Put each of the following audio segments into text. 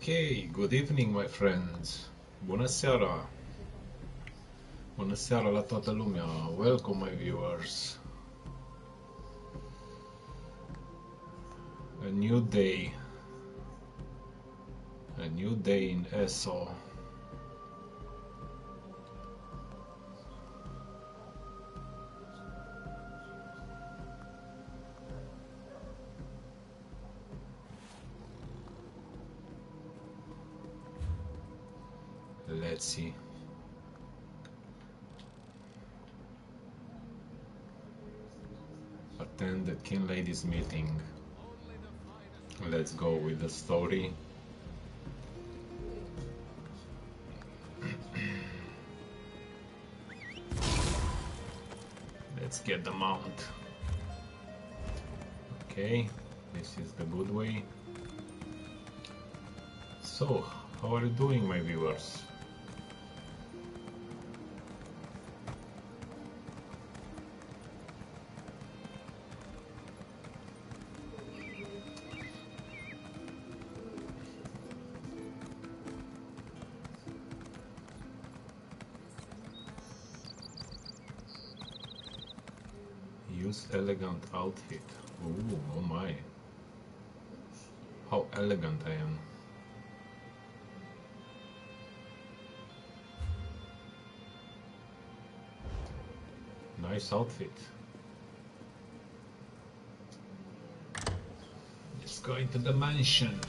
Okay, good evening, my friends. Bună seara. Bună seara la toată lumea. Welcome, my viewers. A new day. A new day in ESO. Let's see. Attend the King Ladies meeting. Let's go with the story. Let's get the mount. Okay, this is the good way. So, how are you doing, my viewers? Elegant outfit. Ooh, oh my. How elegant I am. Nice outfit. Let's go into the mansion.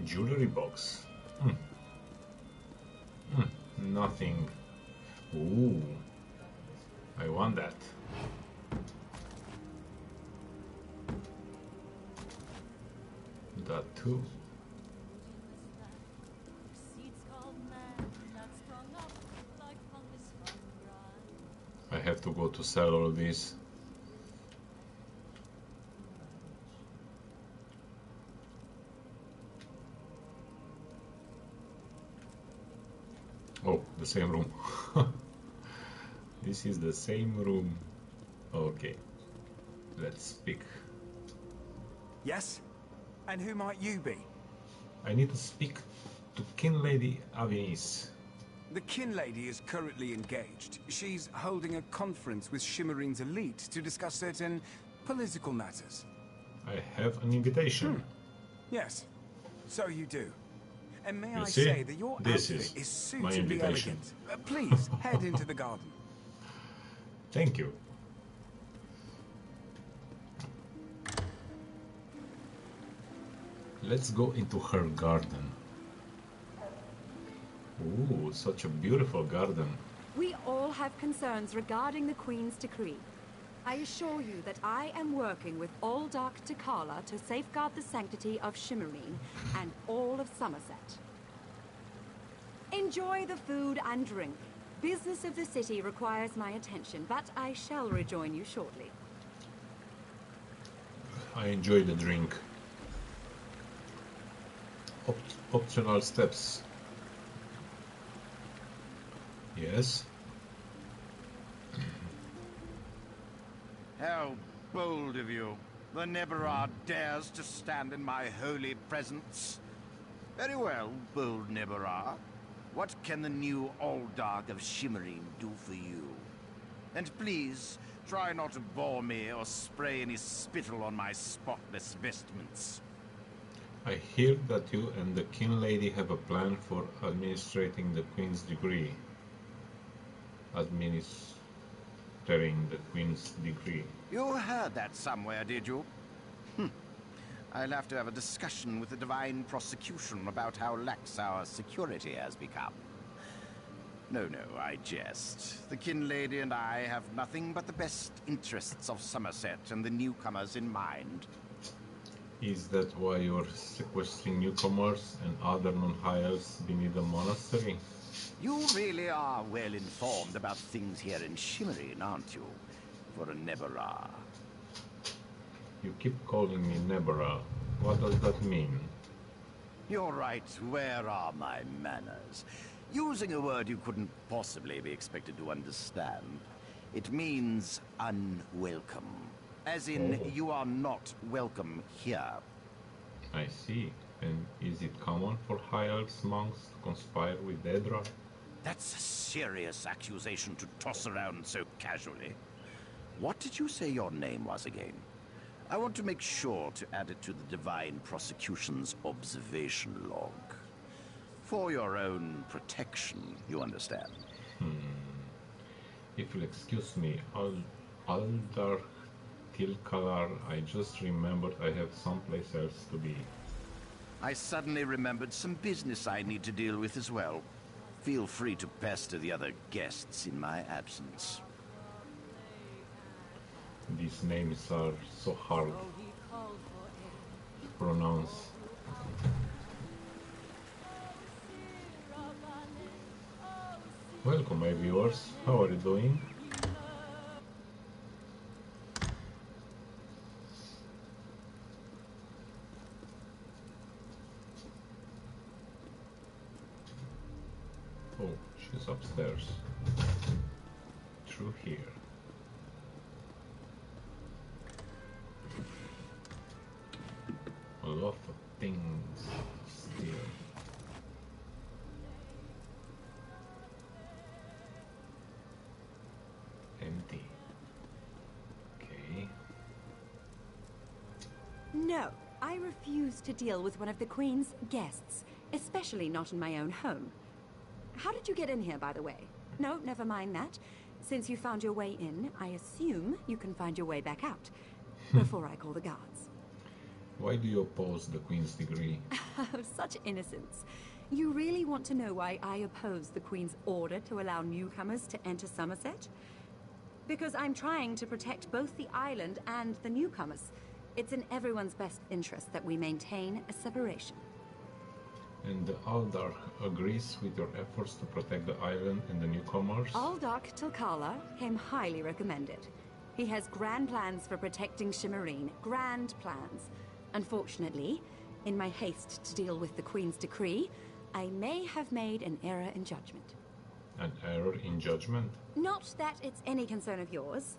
Jewelry box. Nothing. Ooh, I want that. That too. I have to go to sell all these. Oh, the same room. This is the same room. Okay, let's speak. Yes? And who might you be? I need to speak to Kin Lady Avinis. The Kin Lady is currently engaged. She's holding a conference with Shimmerine's elite to discuss certain political matters. I have an invitation. Yes, so you do. And may You I see? say that your This outfit is is my suitably invitation. elegant. Please, head into the garden. Thank you. Let's go into her garden. Ooh, such a beautiful garden. We all have concerns regarding the Queen's decree. I assure you that I am working with all Dark Takala to safeguard the sanctity of Shimmerine and all of Somerset. Enjoy the food and drink. Business of the city requires my attention, but I shall rejoin you shortly. I enjoy the drink. Optional steps. Yes. How bold of you. The Neberard dares to stand in my holy presence. Very well, bold Neberard. What can the new Aldarg of Shimmerine do for you? And please, try not to bore me or spray any spittle on my spotless vestments. I hear that you and the King Lady have a plan for administrating the Queen's degree. Administering the Queen's degree. You heard that somewhere, did you? I'll have to have a discussion with the Divine Prosecution about how lax our security has become. No, I jest. The Kin Lady and I have nothing but the best interests of Somerset and the newcomers in mind. Is that why you're sequestering newcomers and other non-hires beneath the monastery? You really are well informed about things here in Shimmerine, aren't you? for Nebera. You keep calling me Nebera. What does that mean? You're right, where are my manners? Using a word you couldn't possibly be expected to understand. It means unwelcome. As in, Oh. you are not welcome here. I see. And is it common for high elves monks to conspire with Dedra? That's a serious accusation to toss around so casually. What did you say your name was again? I want to make sure to add it to the Divine Prosecution's observation log. For your own protection, you understand. If you'll excuse me, Aldar Tilkalar, I just remembered I have someplace else to be. I suddenly remembered some business I need to deal with as well. Feel free to pester the other guests in my absence. These names are so hard to pronounce. Welcome, my viewers. How are you doing? Oh, she's upstairs. Through here. A lot of things still. Empty. Okay. No, I refuse to deal with one of the Queen's guests, especially not in my own home. How did you get in here, by the way? No, never mind that. Since you found your way in, I assume you can find your way back out, before I call the guards. Why do you oppose the Queen's degree? Such innocence. You really want to know why I oppose the Queen's order to allow newcomers to enter Somerset? Because I'm trying to protect both the island and the newcomers. It's in everyone's best interest that we maintain a separation. And the Aldar agrees with your efforts to protect the island and the newcomers? Aldark Tilkala came highly recommended. He has grand plans for protecting Shimmerine. Grand plans. Unfortunately, in my haste to deal with the Queen's decree, I may have made an error in judgment. An error in judgment? Not that it's any concern of yours,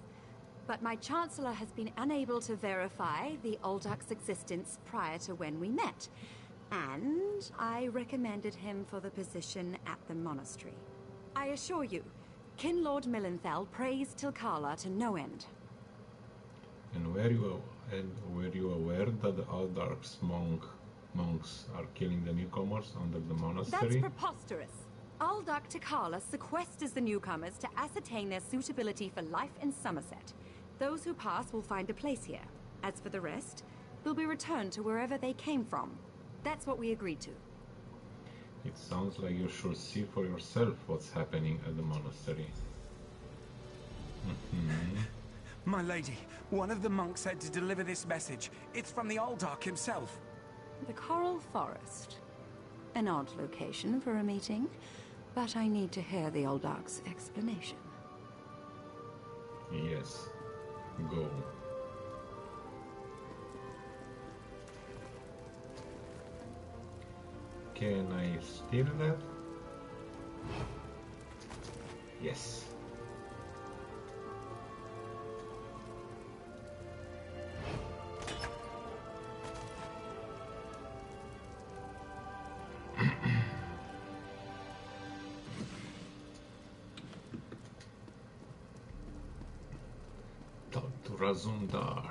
but my Chancellor has been unable to verify the Aldark's existence prior to when we met. And I recommended him for the position at the monastery. I assure you, Kin Lord Millenthal praised Tilkala to no end. And were you aware that the Aldark's monks are killing the newcomers under the monastery? That's preposterous. Aldark Tilkala sequesters the newcomers to ascertain their suitability for life in Somerset. Those who pass will find a place here. As for the rest, they'll be returned to wherever they came from. That's what we agreed to. It sounds like you should see for yourself what's happening at the monastery. My lady, one of the monks said to deliver this message. It's from the Aldark himself. The Coral Forest. An odd location for a meeting, but I need to hear the Aldark's explanation. Yes. Go. Can I steal that? Yes. Talk to Razundar.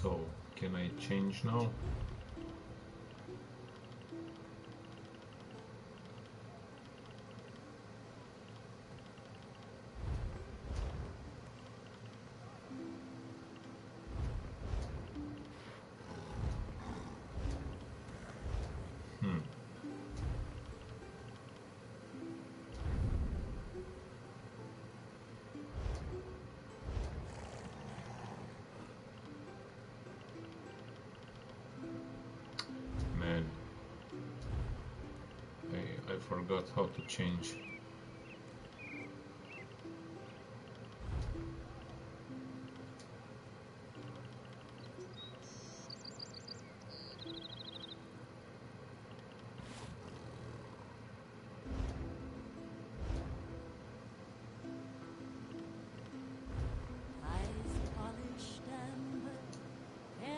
So, can I change now? forgot how to change.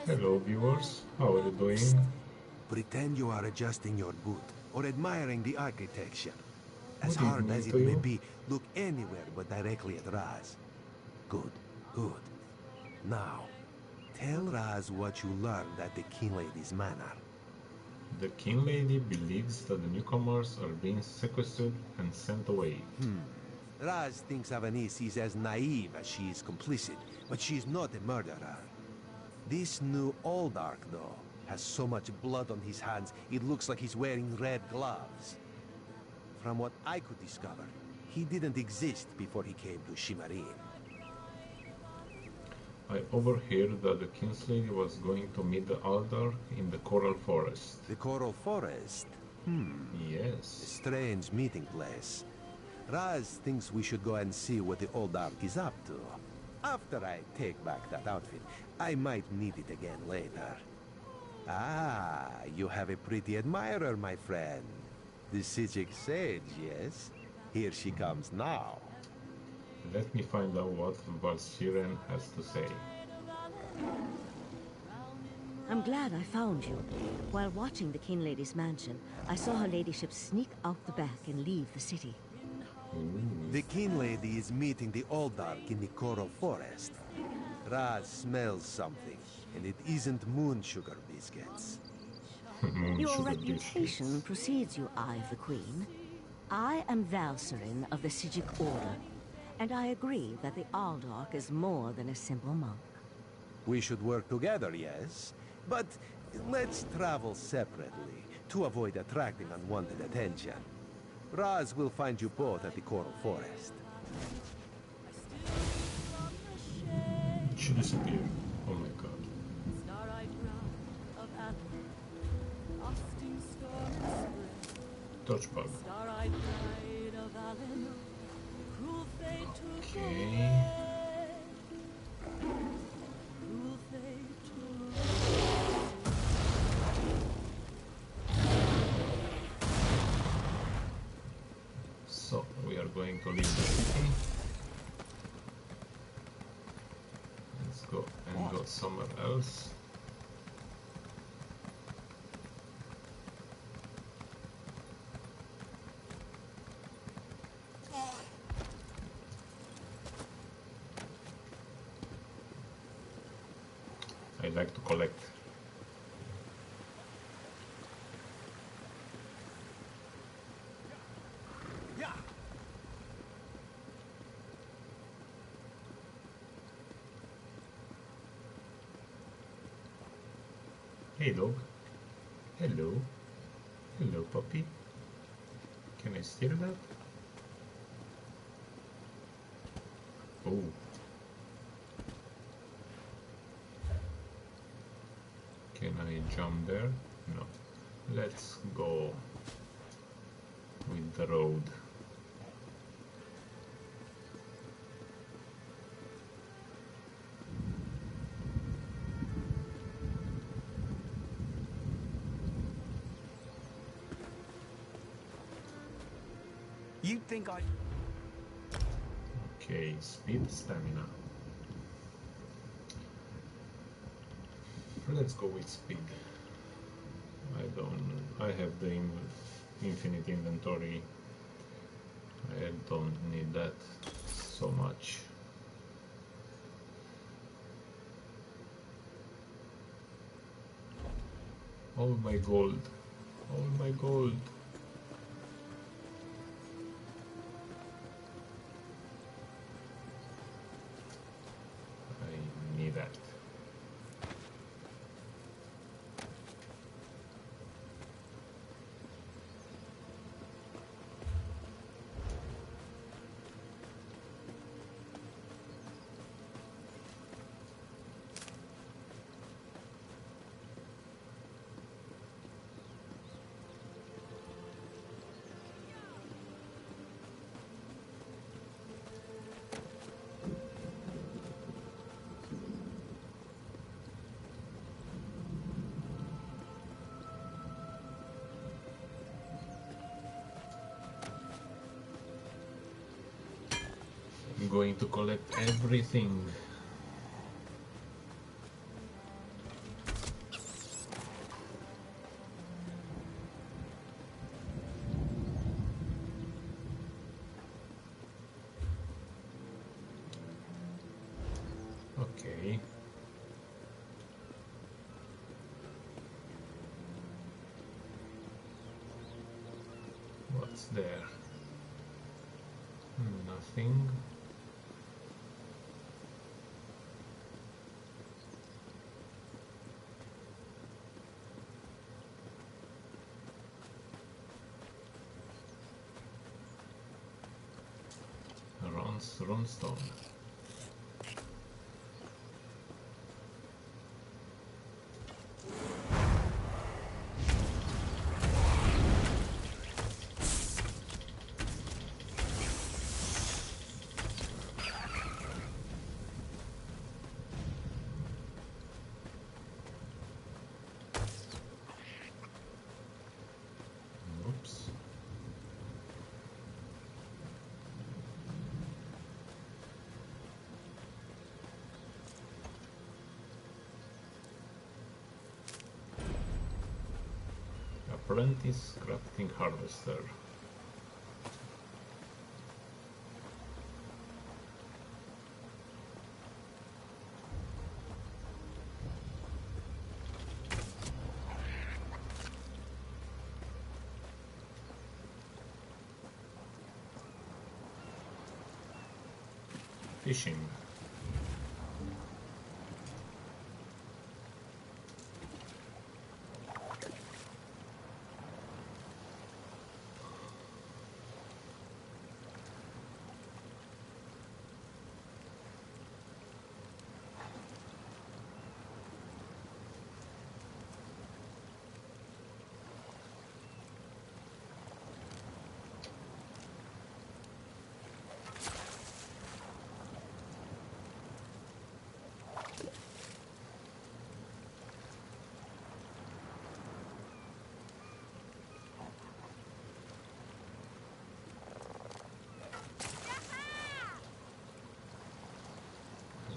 Hello viewers, how are you doing? Pretend you are adjusting your boot or admiring the architecture. As Good hard evening as it to may you. be, look anywhere but directly at Raz. Good, good. Now, tell Raz what you learned at the King Lady's manor. The King Lady believes that the newcomers are being sequestered and sent away. Raz thinks Avanice is as naive as she is complicit, but she is not a murderer. This new Aldark, though, has so much blood on his hands, it looks like he's wearing red gloves. From what I could discover, he didn't exist before he came to Shimmerin. I overheard that the King's Lady was going to meet the Aldar in the Coral Forest. The Coral Forest? A Yes. strange meeting place. Raz thinks we should go and see what the Aldark is up to. After I take back that outfit, I might need it again later. Ah, you have a pretty admirer, my friend. The Sijic Sage, yes? Here she comes now. Let me find out what Valsiren has to say. I'm glad I found you. While watching the King Lady's mansion, I saw her ladyship sneak out the back and leave the city. The King Lady is meeting the Aldark in the Coral Forest. Raz smells something, and it isn't moon sugar biscuits. Your Sugar reputation biscuits. precedes you, Eye of the Queen. I am Valsirin of the Sijic Order, and I agree that the Aldark is more than a simple monk. We should work together, yes? But let's travel separately to avoid attracting unwanted attention. Raz will find you both at the Coral Forest. She disappeared. Oh my god. Touchpad. Okay. So, we are going to leave the city. Let's go and go somewhere else. I like to collect. Hey dog. Hello. Hello puppy. Can I steal that? Oh. Can I jump there? No. Let's go with the road. You'd think I... Okay, speed, stamina. Let's go with speed. I have the infinite inventory. I don't need that so much. All my gold. All my gold. I need that. going to collect everything. Okay. What's there? Nothing. Runestone. Oops. Apprentice crafting harvester. Fishing.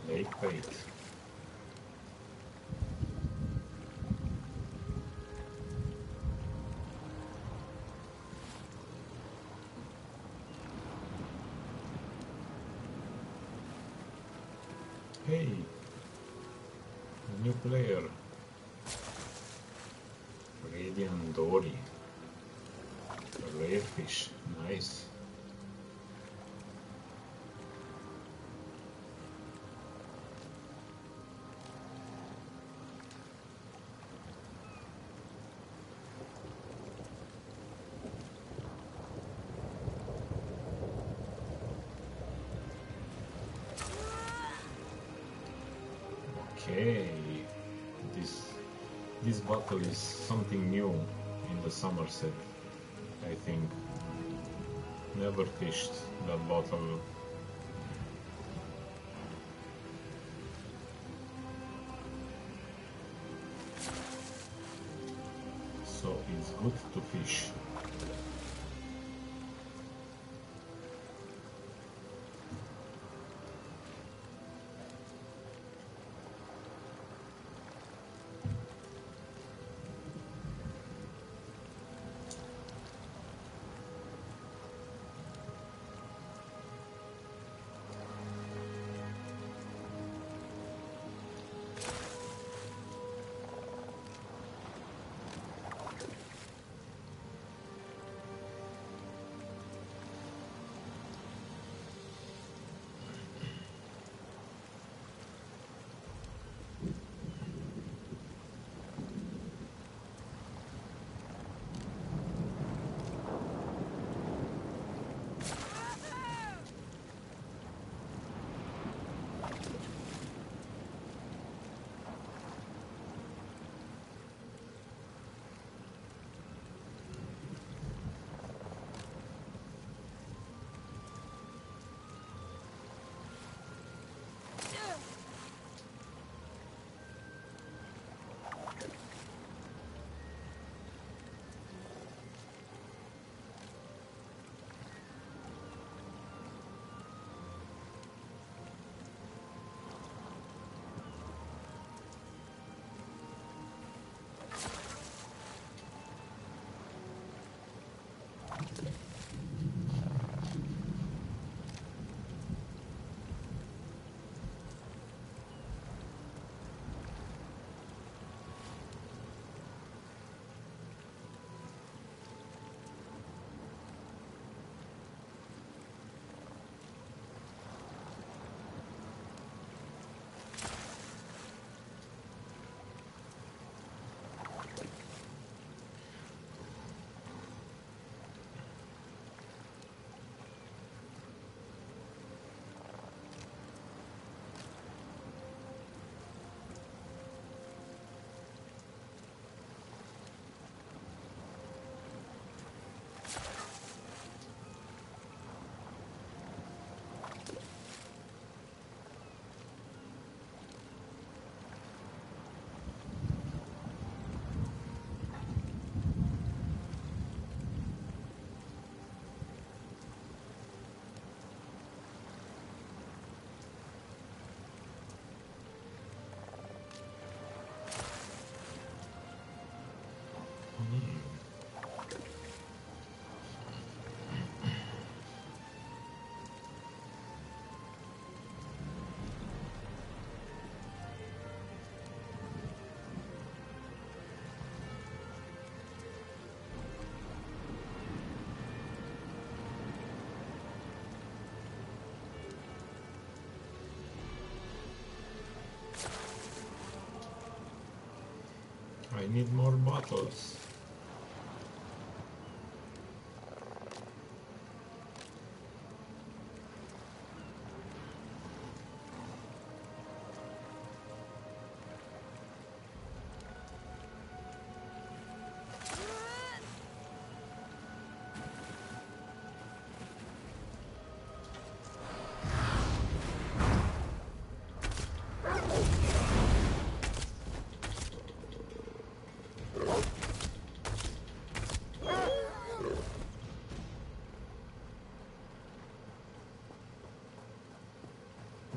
Lake bait. Hey, a new player. Radiant Dory. A rare fish. Nice. Okay, this battle is something new in the Somerset, I think. Never fished that battle. So it's good to fish. I need more bottles.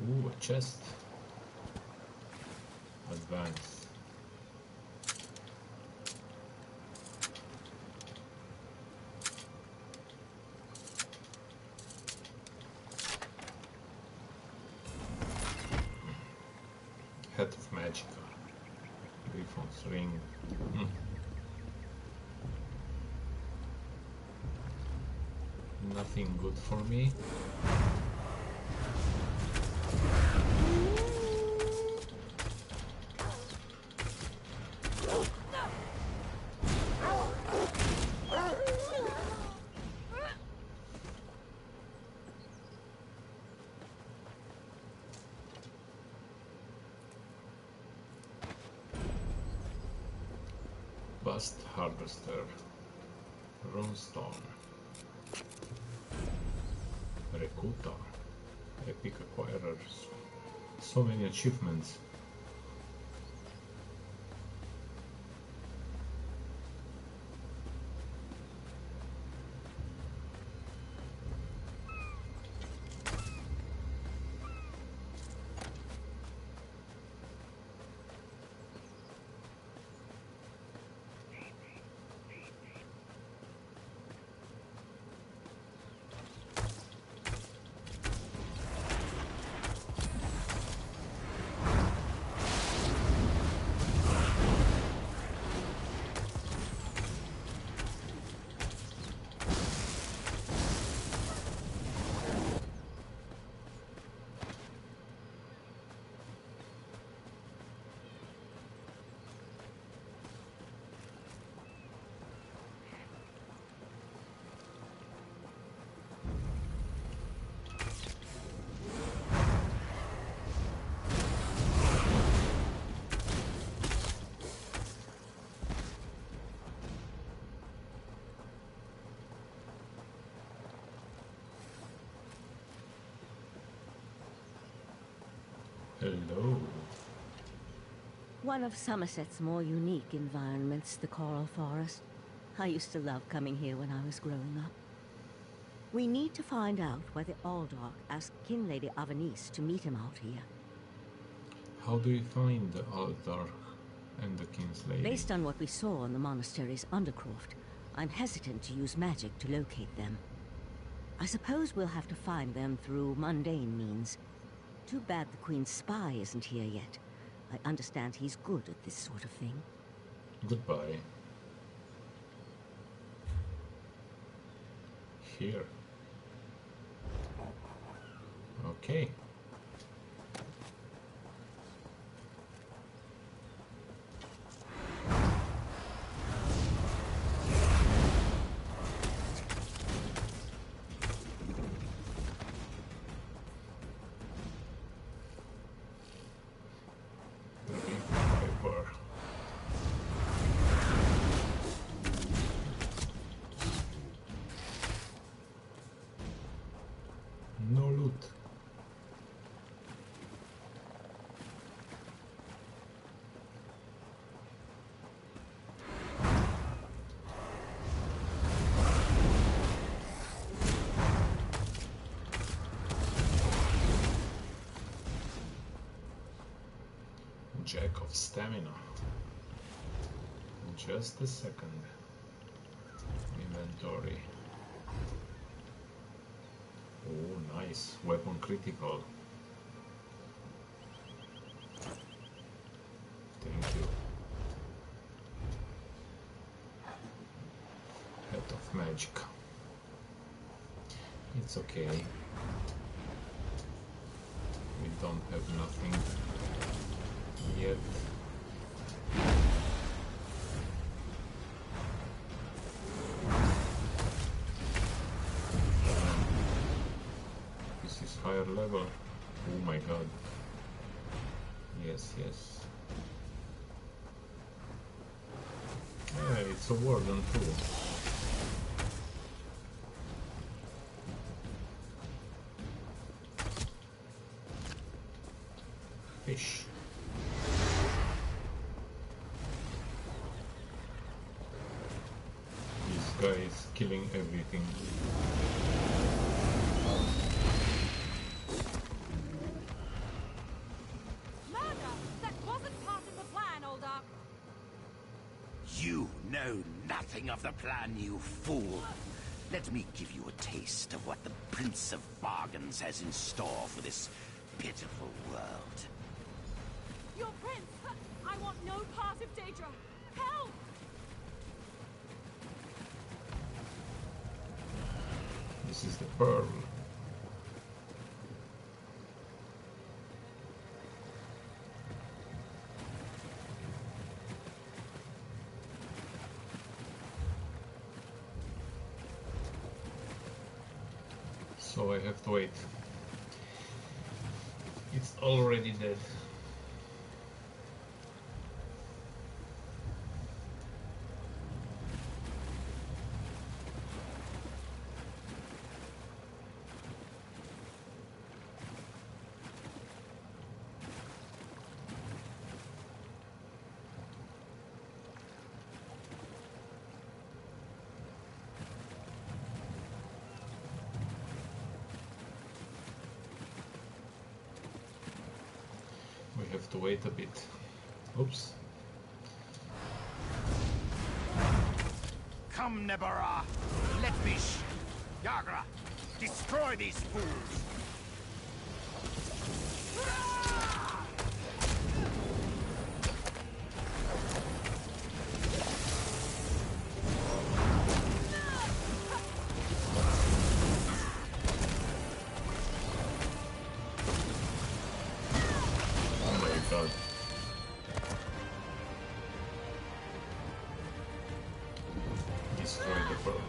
Ooh, a chest. Advance. Head of Magica. Griffon's ring. Nothing good for me. Bust Harvester. Runestone. Recruiter. Epic Acquirers. So many achievements. Hello. One of Somerset's more unique environments, the Coral Forest. I used to love coming here when I was growing up. We need to find out why the Aldark asked King Lady Avanice to meet him out here. How do we find the Aldark and the King's Lady? Based on what we saw in the monastery's undercroft, I'm hesitant to use magic to locate them. I suppose we'll have to find them through mundane means. Too bad the Queen's spy isn't here yet. I understand he's good at this sort of thing. Goodbye. Here. Okay. No loot. Jack of Stamina. Just a second. Inventory. Oh, nice. Weapon critical. Thank you. Head of Magic. It's okay. We don't have nothing yet. higher level. Oh my god. Yes, yes. Yeah, it's a warden too. Fish. This guy is killing everything. Murder! That wasn't part of the plan, Old Ark. You know nothing of the plan, you fool. Let me give you a taste of what the Prince of Bargains has in store for this pitiful world. Your prince! I want no part of Daedra! Help! This is the pearl. So I have to wait. It's already dead. We have to wait a bit. Oops. Come, Nebara. Let me Yagra, destroy these fools. Oh my god. Destroy the pearl.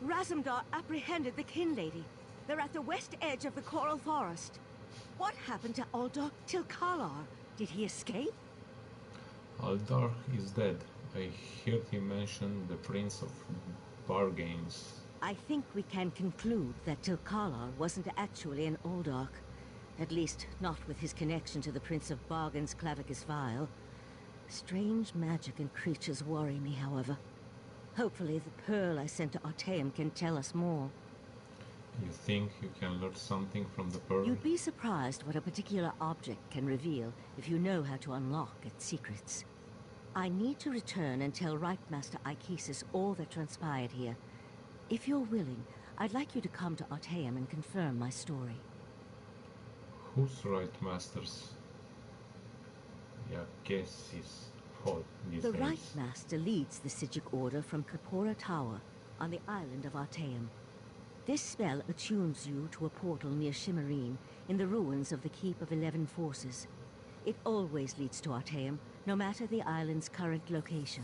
Razumdar apprehended the Kin Lady. They're at the west edge of the Coral Forest. What happened to Uldark Tilkalar? Did he escape? Aldar is dead. I heard him mention the Prince of Bargains. I think we can conclude that Tilkalar wasn't actually an Uldark. At least, not with his connection to the Prince of Bargain's Clavicus Vial. Strange magic and creatures worry me, however. Hopefully the pearl I sent to Artaeum can tell us more. You think you can learn something from the pearl? You'd be surprised what a particular object can reveal if you know how to unlock its secrets. I need to return and tell Right Master Ikesis all that transpired here. If you're willing, I'd like you to come to Artaeum and confirm my story. Who's right, masters? Yeah, guess is hot these The days. Right Master leads the Sijic Order from Kapora Tower on the island of Artaeum. This spell attunes you to a portal near Shimmerine in the ruins of the Keep of 11 Forces. It always leads to Artaeum, no matter the island's current location.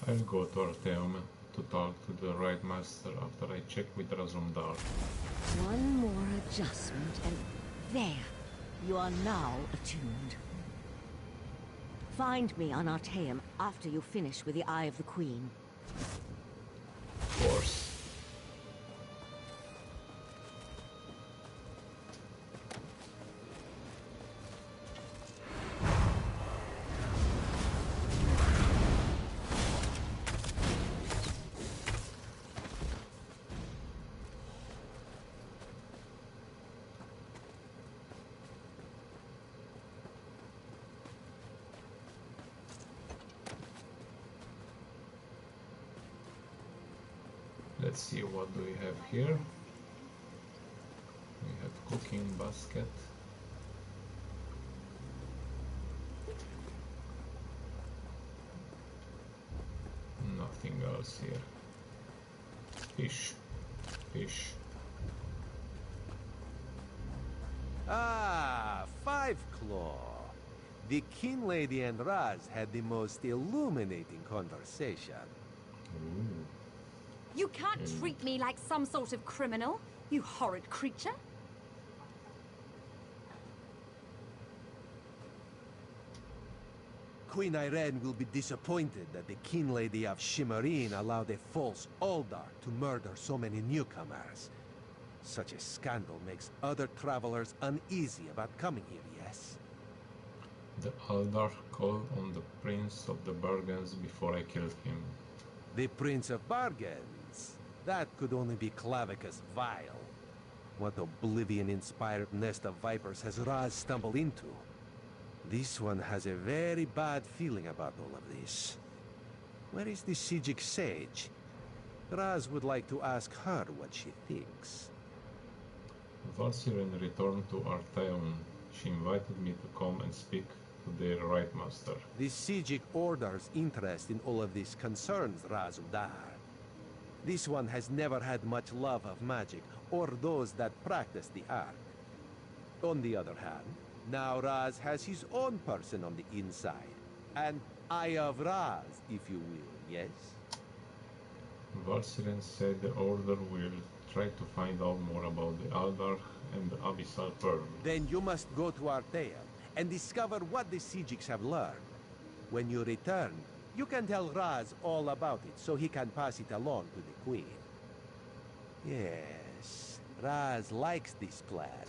I'll go to Artaeum to talk to the right master after I check with Razumdar. One more adjustment and there! You are now attuned. Find me on Artaeum after you finish with the Eye of the Queen. Of course. Let's see, what do we have here? We have cooking basket. Nothing else here. Fish. Fish. Ah, Five Claw. The King Lady and Raz had the most illuminating conversation. Ooh. You can't treat me like some sort of criminal, you horrid creature. Queen Irene will be disappointed that the King Lady of Shimmerine allowed a false Aldar to murder so many newcomers. Such a scandal makes other travelers uneasy about coming here, yes? The Aldar called on the Prince of the Bargains before I killed him. The Prince of Bargains. That could only be Clavicus Vile. What oblivion-inspired nest of vipers has Raz stumbled into? This one has a very bad feeling about all of this. Where is the Sijic sage? Raz would like to ask her what she thinks. Valsiren returned to Artaeum. She invited me to come and speak to their right master. The Sijic Order's interest in all of this concerns Razudar. This one has never had much love of magic, or those that practice the art. On the other hand, now Raz has his own person on the inside. An Eye of Raz, if you will, yes? Valsiren said the Order will try to find out more about the Aldar and the Abyssal Pearl. Then you must go to Artaeum and discover what the Sijics have learned. When you return, you can tell Raz all about it so he can pass it along to the Queen. Yes, Raz likes this plan.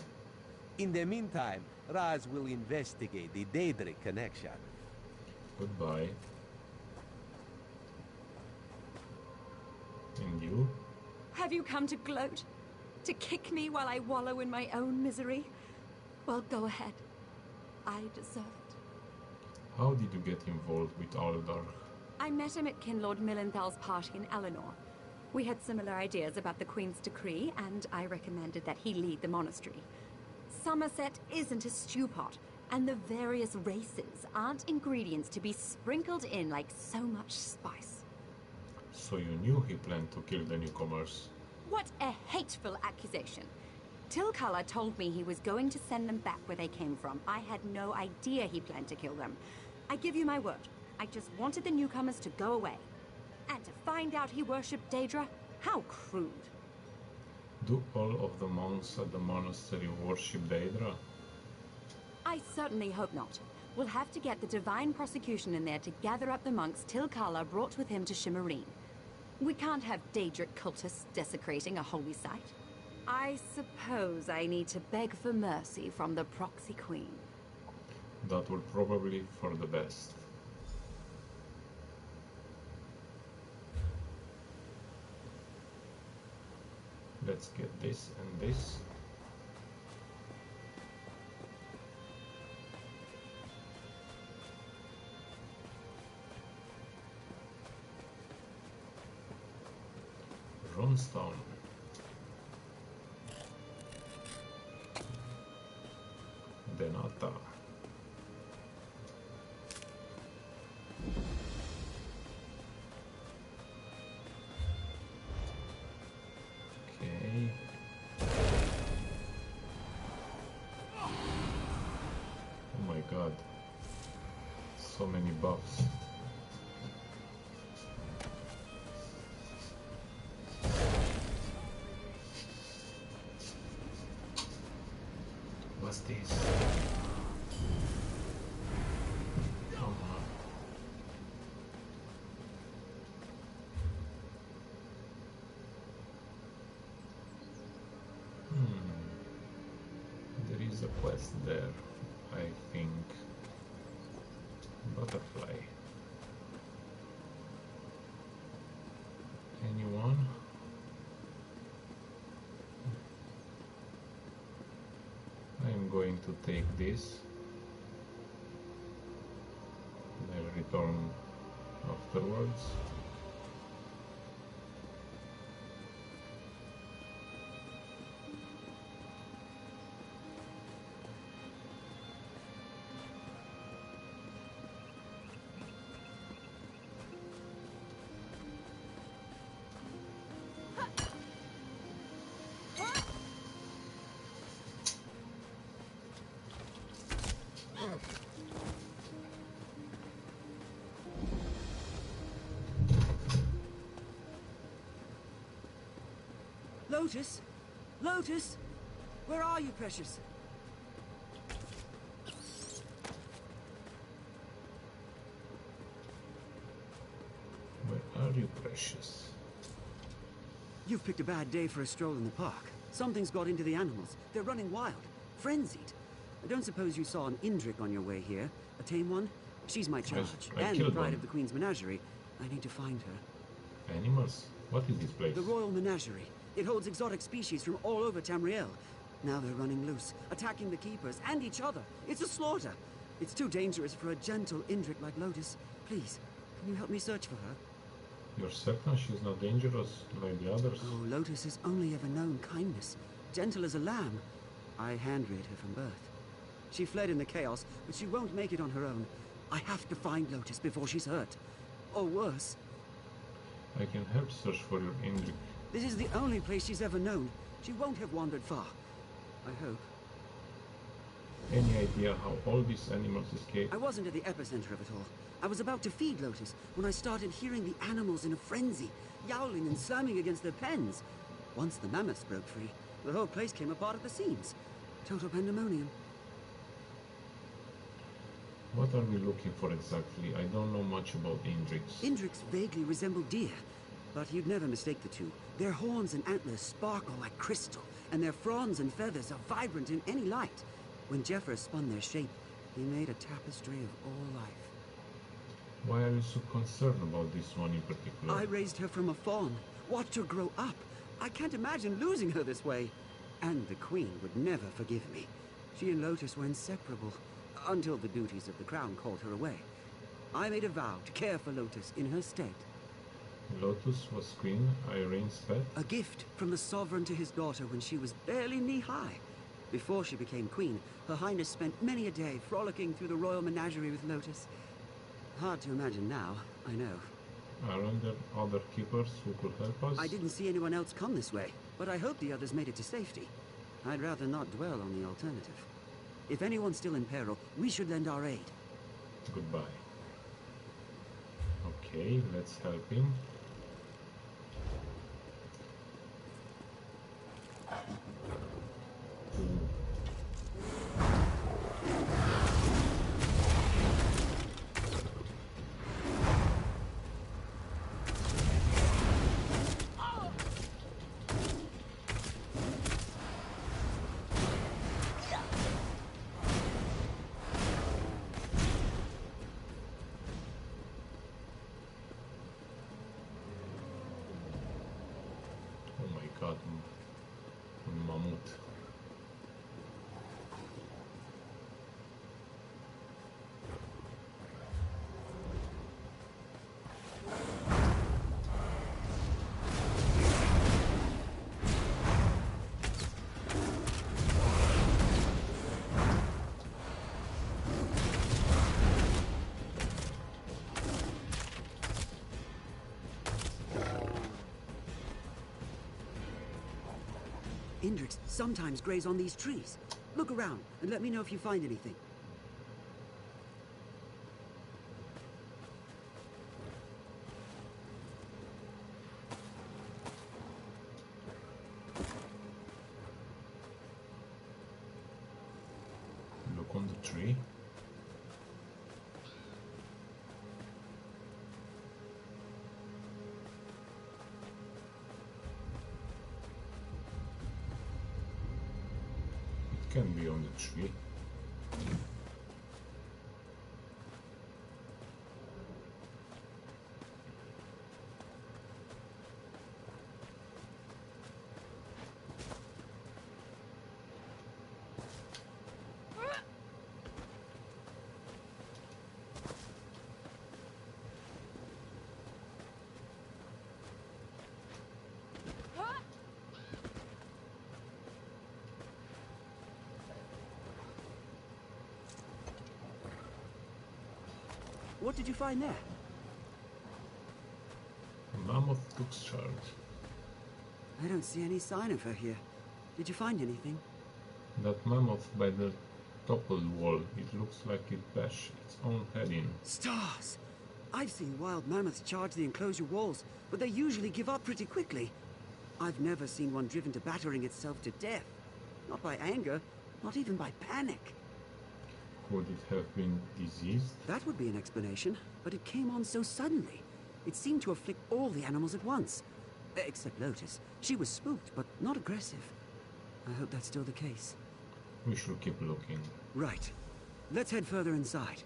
In the meantime, Raz will investigate the Daedric connection. Goodbye. And you? Have you come to gloat? To kick me while I wallow in my own misery? Well, go ahead. I deserve it. How did you get involved with Aldar? I met him at Kinlord Millenthal's party in Eleanor. We had similar ideas about the Queen's decree, and I recommended that he lead the monastery. Somerset isn't a stew pot, and the various races aren't ingredients to be sprinkled in like so much spice. So you knew he planned to kill the newcomers? What a hateful accusation. Tilkala told me he was going to send them back where they came from. I had no idea he planned to kill them. I give you my word. I just wanted the newcomers to go away. And to find out he worshipped Daedra? How crude. Do all of the monks at the monastery worship Daedra? I certainly hope not. We'll have to get the Divine Prosecution in there to gather up the monks Tilkala brought with him to Shimmerine. We can't have Daedric cultists desecrating a holy site. I suppose I need to beg for mercy from the proxy queen. That will probably for the best. Let's get this and this. Runestone. Denata. Okay. Oh my god. So many buffs. What's this? Come on. There is a quest there, I think. Butterfly. Anyone? I'm going to take this. I'll return afterwards. Lotus? Lotus? Where are you, precious? Where are you, precious? You've picked a bad day for a stroll in the park. Something's got into the animals. They're running wild. Frenzied. I don't suppose you saw an Indrik on your way here. A tame one? She's my charge. I and the killed pride one. of the Queen's menagerie. I need to find her. Animals? What is this place? The Royal Menagerie. It holds exotic species from all over Tamriel. Now they're running loose, attacking the keepers and each other. It's a slaughter. It's too dangerous for a gentle Indrik like Lotus. Please, can you help me search for her? You're certain she's not dangerous like the others? Oh, Lotus has only ever known kindness. Gentle as a lamb. I hand-reared her from birth. She fled in the chaos, but she won't make it on her own. I have to find Lotus before she's hurt. Or worse. I can help search for your Indrik. This is the only place she's ever known. She won't have wandered far. I hope. Any idea how all these animals escaped? I wasn't at the epicenter of it all. I was about to feed Lotus when I started hearing the animals in a frenzy, yowling and slamming against their pens. Once the mammoths broke free, the whole place came apart at the seams. Total pandemonium. What are we looking for exactly? I don't know much about Indriks. Indriks vaguely resemble deer, but you'd never mistake the two. Their horns and antlers sparkle like crystal, and their fronds and feathers are vibrant in any light. When Jeffers spun their shape, he made a tapestry of all life. Why are you so concerned about this one in particular? I raised her from a fawn, watched her grow up. I can't imagine losing her this way. And the Queen would never forgive me. She and Lotus were inseparable, until the duties of the crown called her away. I made a vow to care for Lotus in her stead. Lotus was Queen Irene's pet? A gift from the sovereign to his daughter when she was barely knee-high. Before she became queen, Her Highness spent many a day frolicking through the royal menagerie with Lotus. Hard to imagine now, I know. Aren't there other keepers who could help us? I didn't see anyone else come this way, but I hope the others made it to safety. I'd rather not dwell on the alternative. If anyone's still in peril, we should lend our aid. Goodbye. Okay, let's help him. Oh my god, mammoth. Indriks sometimes graze on these trees. Look around and let me know if you find anything. Look on the tree. It can be on the tree. What did you find there? Mammoth looks charred. I don't see any sign of her here. Did you find anything? That mammoth by the toppled wall, it looks like it bashed its own head in. Stars! I've seen wild mammoths charge the enclosure walls, but they usually give up pretty quickly. I've never seen one driven to battering itself to death. Not by anger, not even by panic. Could it have been diseased? That would be an explanation, but it came on so suddenly. It seemed to afflict all the animals at once. Except Lotus. She was spooked, but not aggressive. I hope that's still the case. We should keep looking. Right. Let's head further inside.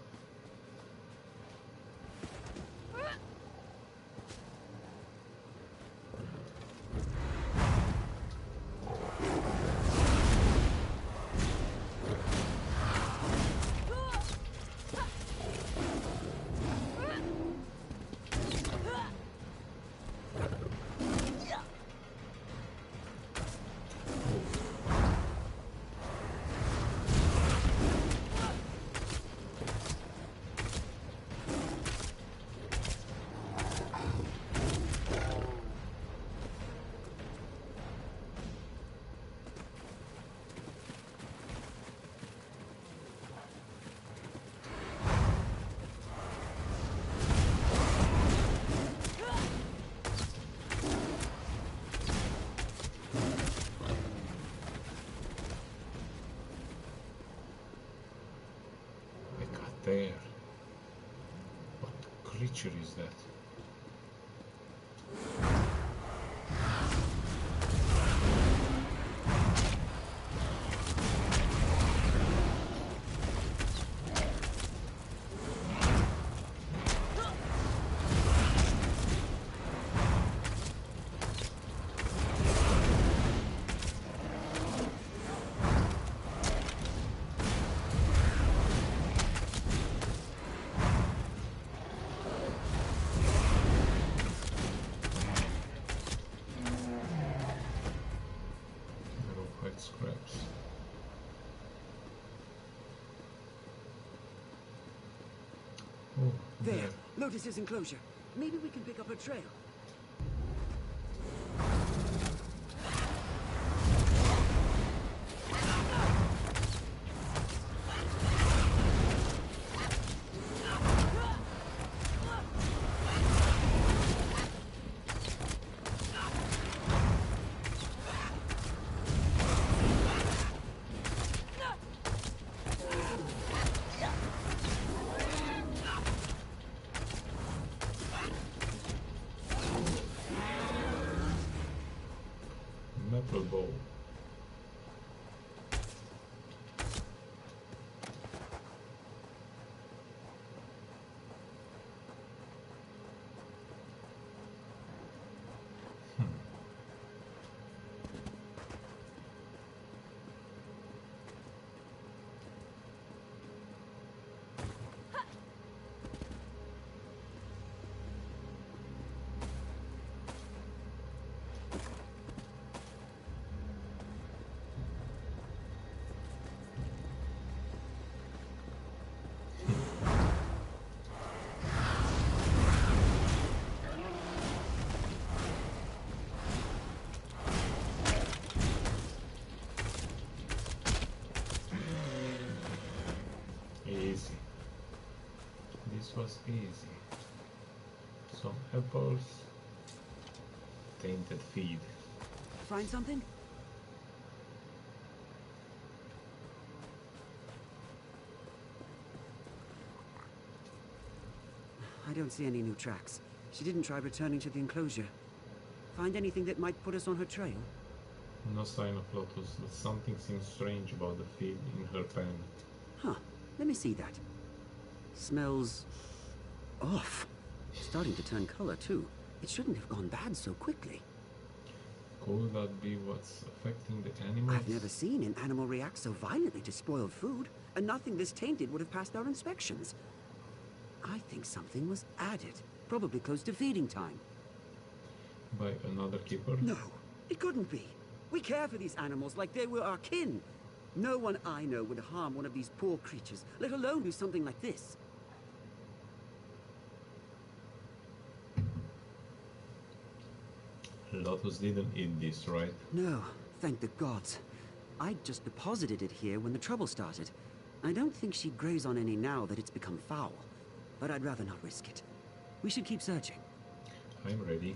There. What creature is that? Scraps. Oh, there. Lotus's enclosure. Maybe we can pick up her trail. Metal bow. Easy. This was easy. Some apples. Tainted feed. Find something? I don't see any new tracks. She didn't try returning to the enclosure. Find anything that might put us on her trail? No sign of Lotus, but something seems strange about the feed in her pan. Huh. Let me see that. Smells off. Starting to turn color, too. It shouldn't have gone bad so quickly. Could that be what's affecting the animals? I've never seen an animal react so violently to spoiled food, and nothing this tainted would have passed our inspections. I think something was added, probably close to feeding time. By another keeper? No, it couldn't be. We care for these animals like they were our kin. No one I know would harm one of these poor creatures, let alone do something like this. Lotus didn't eat this, right? No, thank the gods. I just deposited it here when the trouble started. I don't think she'd graze on any now that it's become foul, but I'd rather not risk it. We should keep searching. I'm ready.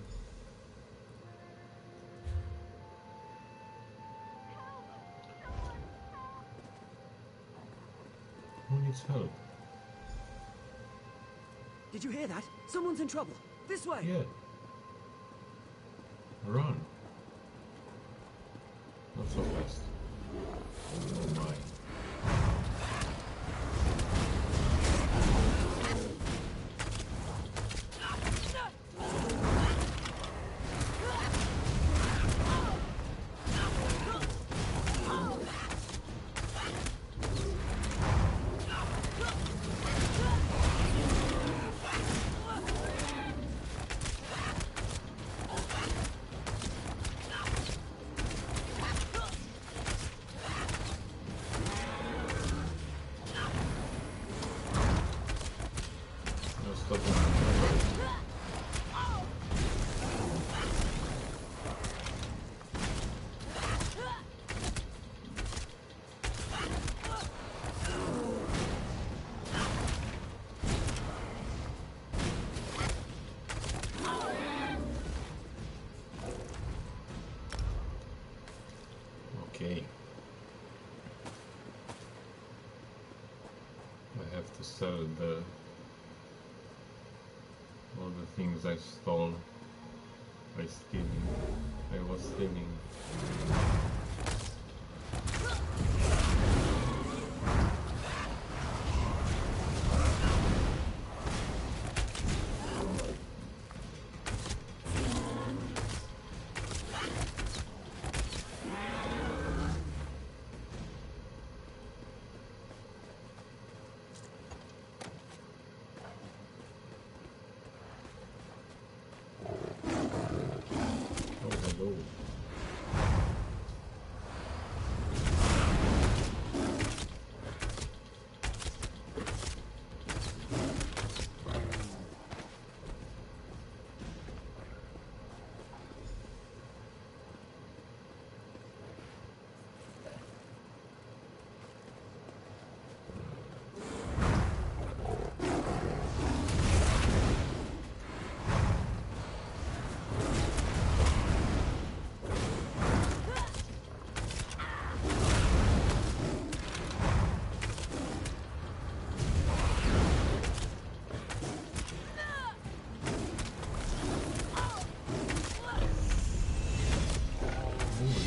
needs help. Did you hear that? Someone's in trouble. This way. Yeah. Run. Not so fast. Oh my. Okay. I have to sell all the things I stole by stealing. I was stealing.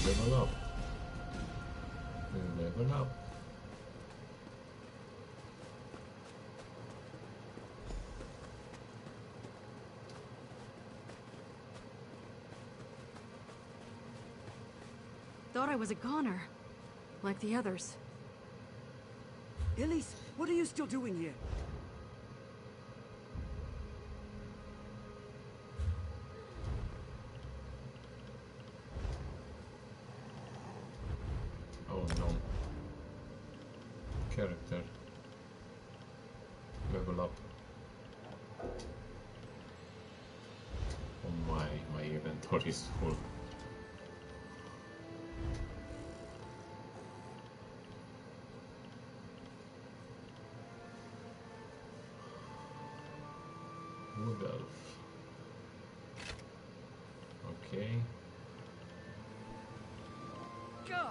Level up. Level up. Thought I was a goner, like the others. Elise, what are you still doing here? Oh no. Character. Level up. Oh my inventory is full. Wood elf. Okay. Go!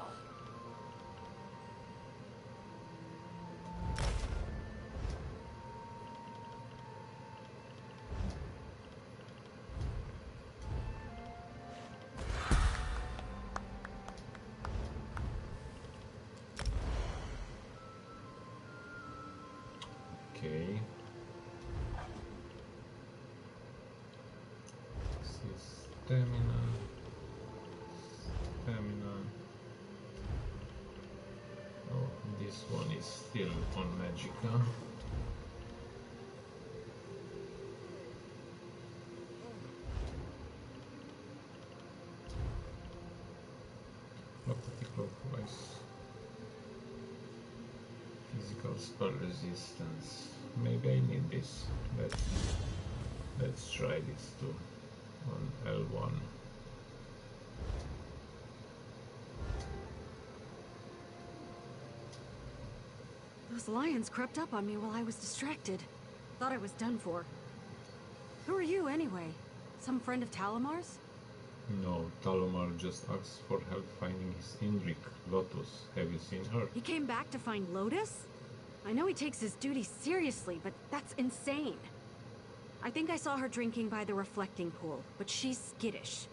Okay. This is stamina. Stamina. Oh, this one is still on Magica. Property clockwise. Physical spell resistance. Maybe I need this. Let's try this too. On L1. Those lions crept up on me while I was distracted. Thought I was done for. Who are you, anyway? Some friend of Talamar's? No, Talomar just asked for help finding his Indrik, Lotus. Have you seen her? He came back to find Lotus? I know he takes his duty seriously, but that's insane. I think I saw her drinking by the reflecting pool, but she's skittish.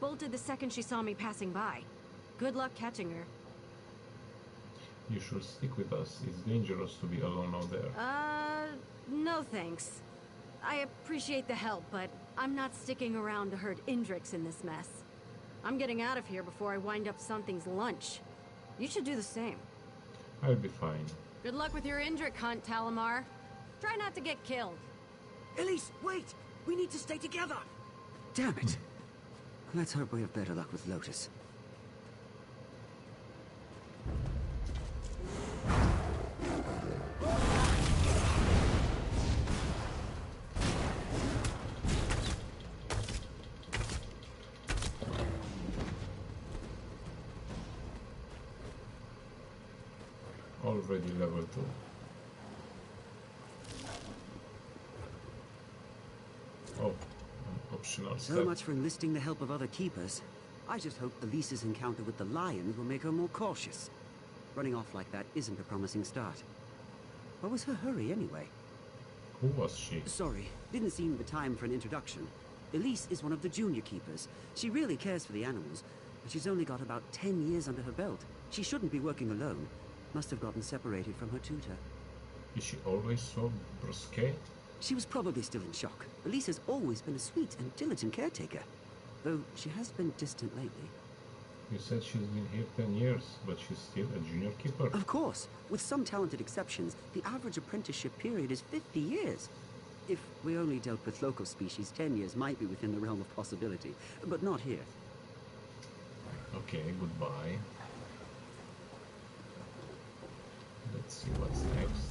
Bolted the second she saw me passing by. Good luck catching her. You should stick with us. It's dangerous to be alone out there. No thanks. I appreciate the help, but I'm not sticking around to herd Indrix in this mess. I'm getting out of here before I wind up something's lunch. You should do the same. I'll be fine. Good luck with your Indrik hunt, Talamar. Try not to get killed. Elise, wait! We need to stay together! Damn it! Let's hope we have better luck with Lotus. Already level 2. Oh, an optional step. So much for enlisting the help of other keepers. I just hope Elise's encounter with the lions will make her more cautious. Running off like that isn't a promising start. What was her hurry anyway? Who was she? Sorry, didn't seem the time for an introduction. Elise is one of the junior keepers. She really cares for the animals, but she's only got about 10 years under her belt. She shouldn't be working alone. Must have gotten separated from her tutor. Is she always so brusque? She was probably still in shock. Elise has always been a sweet and diligent caretaker, though she has been distant lately. You said she's been here 10 years, but she's still a junior keeper. Of course, with some talented exceptions, the average apprenticeship period is 50 years. If we only dealt with local species, 10 years might be within the realm of possibility, but not here. Okay, goodbye. Let's see what's next.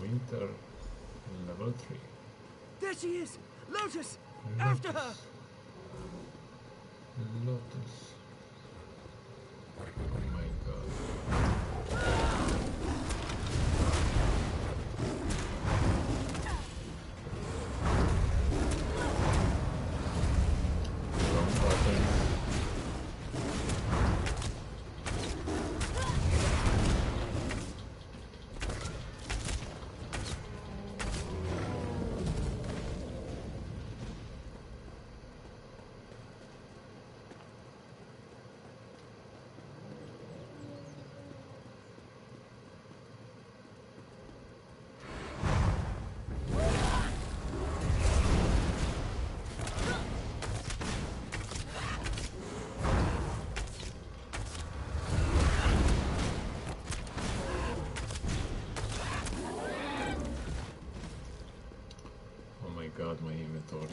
Winter, level 3. There she is! Lotus! After her! Lotus. Oh my god. Wrong button. God, my inventory.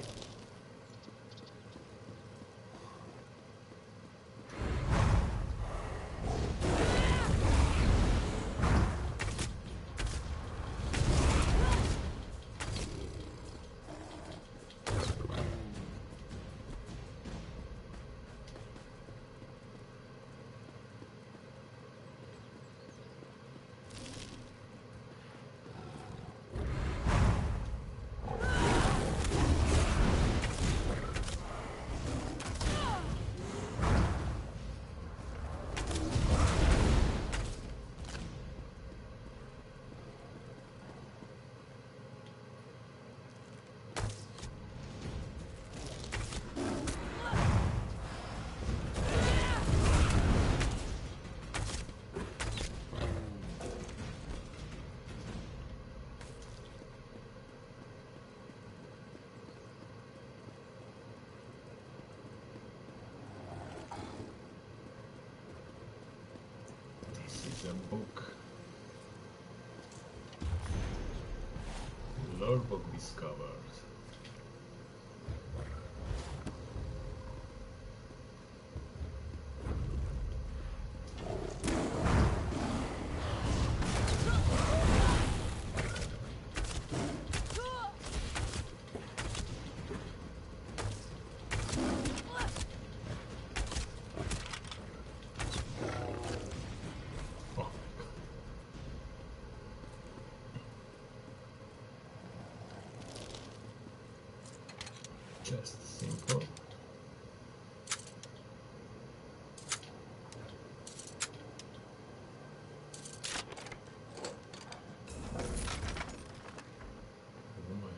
A book. Lore book discovered. Just simple. Oh my.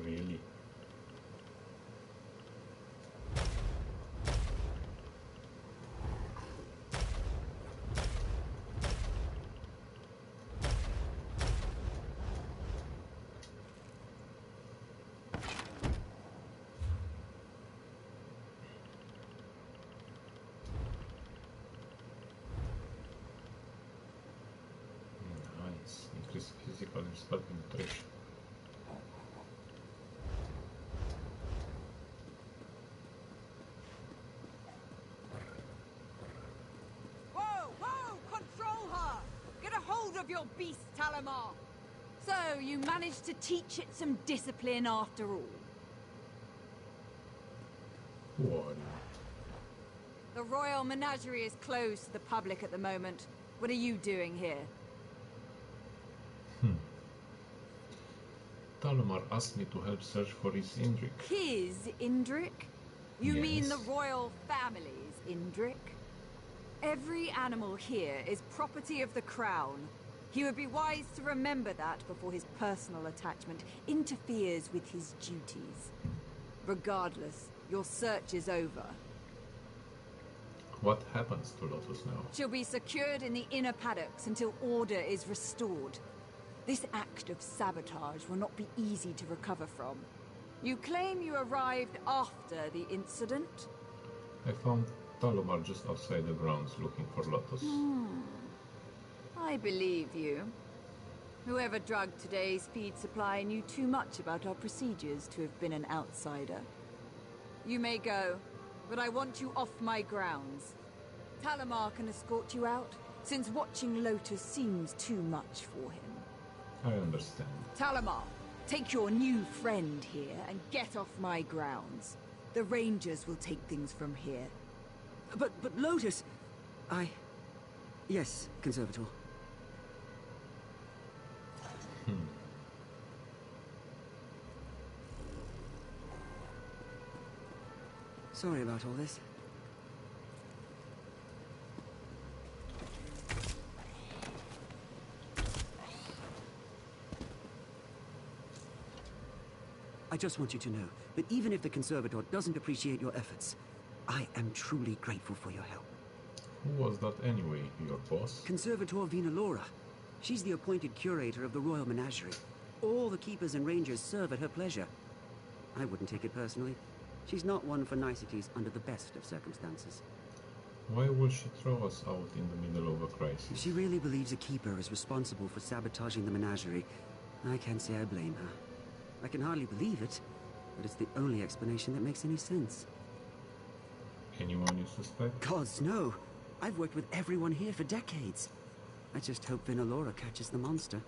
Really? Nice. Increase physical and spell penetration. Whoa, whoa! Control her! Get a hold of your beast, Talamar! So, you managed to teach it some discipline after all. What? The Royal Menagerie is closed to the public at the moment. What are you doing here? Talmar asked me to help search for his Indrik. His Indrik? You mean the Yes. royal family's Indrik? Every animal here is property of the crown. He would be wise to remember that before his personal attachment interferes with his duties. Regardless, your search is over. What happens to Lotus now? She'll be secured in the inner paddocks until order is restored. This act of sabotage will not be easy to recover from. You claim you arrived after the incident? I found Talomar just outside the grounds looking for Lotus. I believe you. Whoever drugged today's feed supply knew too much about our procedures to have been an outsider. You may go, but I want you off my grounds. Talamar can escort you out, since watching Lotus seems too much for him. I understand. Talamar, take your new friend here and get off my grounds. The Rangers will take things from here. But Lotus... Yes, Conservator. Sorry about all this. I just want you to know that even if the Conservator doesn't appreciate your efforts, I am truly grateful for your help. Who was that anyway? Your boss? Conservator Vinalora. She's the appointed curator of the Royal Menagerie. All the keepers and rangers serve at her pleasure. I wouldn't take it personally. She's not one for niceties under the best of circumstances. Why would she throw us out in the middle of a crisis? If she really believes a keeper is responsible for sabotaging the menagerie, I can't say I blame her. I can hardly believe it, but it's the only explanation that makes any sense. Anyone you suspect? Gods, no! I've worked with everyone here for decades. I just hope Vinalora catches the monster.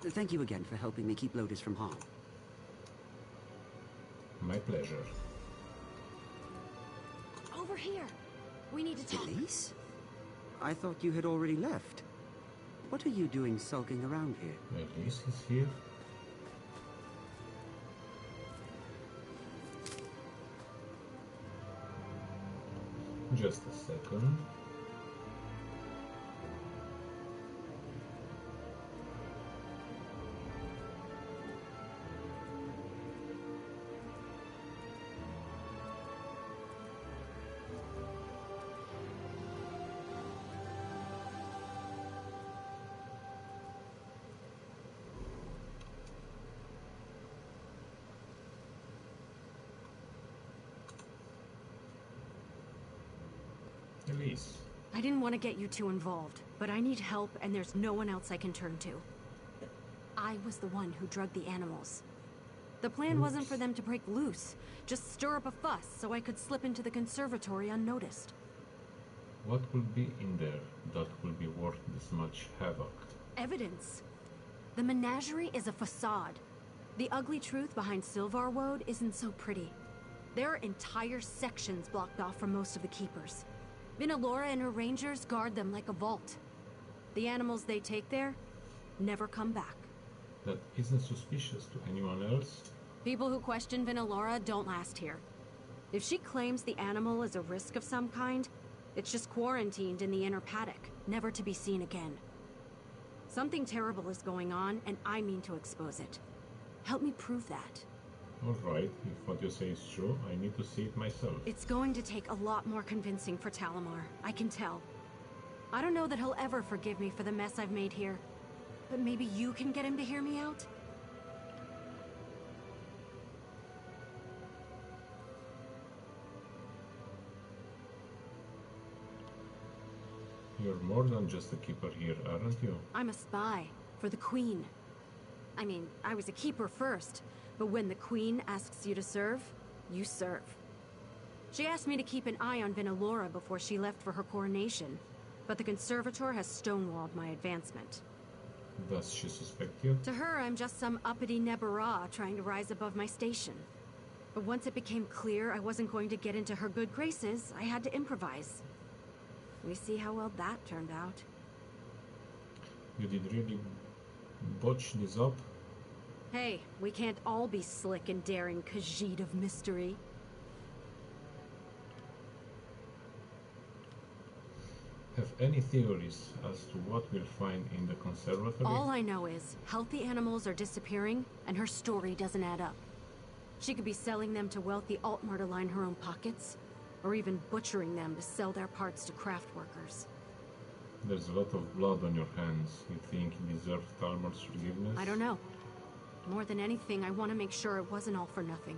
Thank you again for helping me keep Lotus from harm. My pleasure. Over here. We need to talk. Elise? I thought you had already left. What are you doing sulking around here? Elise is here? Just a second. Elise. I didn't want to get you too involved, but I need help and there's no one else I can turn to. I was the one who drugged the animals. The plan wasn't for them to break loose, just stir up a fuss so I could slip into the conservatory unnoticed. What will be in there that will be worth this much havoc? Evidence. The menagerie is a facade. The ugly truth behind Silvar Woad isn't so pretty. There are entire sections blocked off from most of the keepers. Vinalora and her rangers guard them like a vault. The animals they take there never come back. That isn't suspicious to anyone else? People who question Vinalora don't last here. If she claims the animal is a risk of some kind, it's just quarantined in the inner paddock, never to be seen again. Something terrible is going on, and I mean to expose it. Help me prove that. Alright, if what you say is true, I need to see it myself. It's going to take a lot more convincing for Talamar, I can tell. I don't know that he'll ever forgive me for the mess I've made here. But maybe you can get him to hear me out? You're more than just a keeper here, aren't you? I'm a spy, for the Queen. I mean, I was a keeper first, but when the Queen asks you to serve, you serve. She asked me to keep an eye on Vinalora before she left for her coronation, but the Conservator has stonewalled my advancement. Does she suspect you? To her, I'm just some uppity Nebara trying to rise above my station. But once it became clear I wasn't going to get into her good graces, I had to improvise. We see how well that turned out. You did really botch this up? Hey, we can't all be slick and daring Khajiit of mystery. Have any theories as to what we'll find in the conservatory? All I know is, healthy animals are disappearing, and her story doesn't add up. She could be selling them to wealthy Altmer to line her own pockets, or even butchering them to sell their parts to craft workers. There's a lot of blood on your hands. You think you deserve Talmar's forgiveness? I don't know. More than anything, I want to make sure it wasn't all for nothing.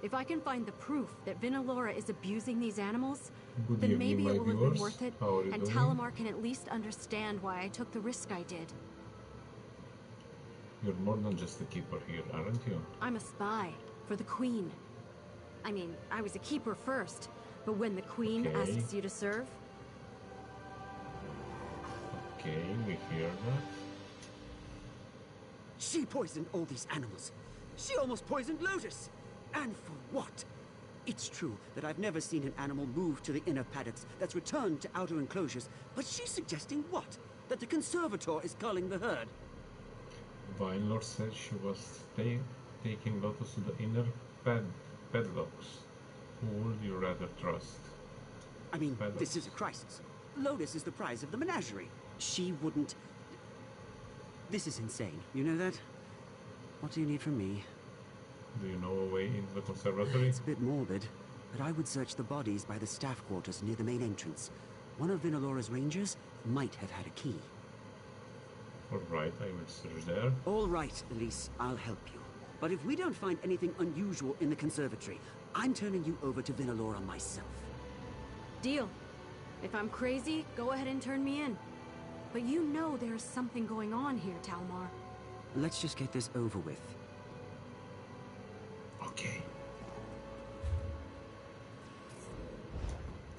If I can find the proof that Vinalora is abusing these animals, Good then evening, maybe my it will have viewers. been worth it, How are you and doing? Talamar can at least understand why I took the risk I did. You're more than just a keeper here, aren't you? I'm a spy, for the Queen. I mean, I was a keeper first, but when the Queen Okay. asks you to serve, Okay, we hear that. She poisoned all these animals. She almost poisoned Lotus. And for what? It's true that I've never seen an animal move to the inner paddocks that's returned to outer enclosures, but she's suggesting what? That the Conservator is culling the herd. Vinelord said she was taking Lotus to the inner padlocks. Who would you rather trust? I mean, Paddocks. this is a crisis. Lotus is the prize of the menagerie. She wouldn't... This is insane. You know that? What do you need from me? Do you know a way into the conservatory? It's a bit morbid, but I would search the bodies by the staff quarters near the main entrance. One of Vinalora's rangers might have had a key. Alright, I will search there. All right, Elise, I'll help you. But if we don't find anything unusual in the conservatory, I'm turning you over to Vinalora myself. deal. If I'm crazy, go ahead and turn me in. But you know there's something going on here, Talmar. Let's just get this over with. Okay.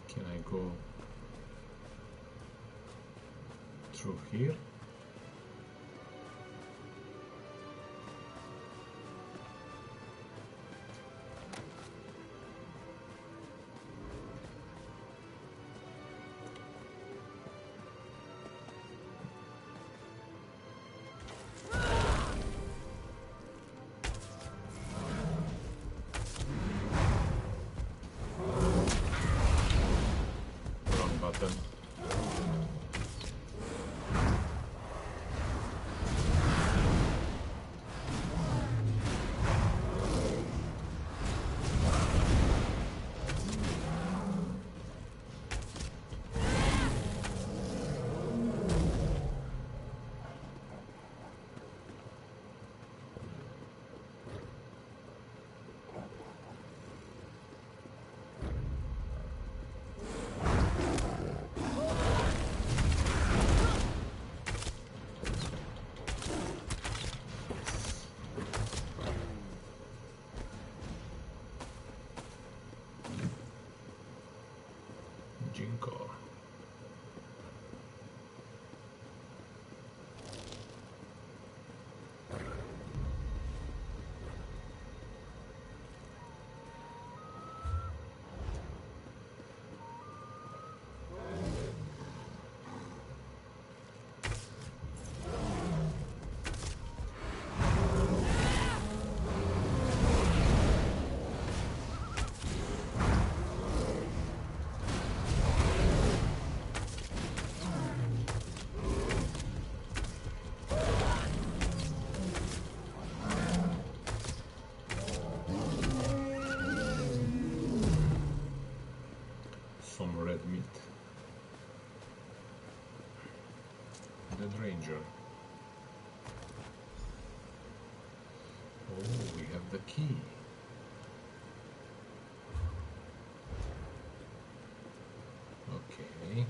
Can I go through here? Wrong button. Jinko. some red meat. Dead Ranger. Oh, we have the key. Okay.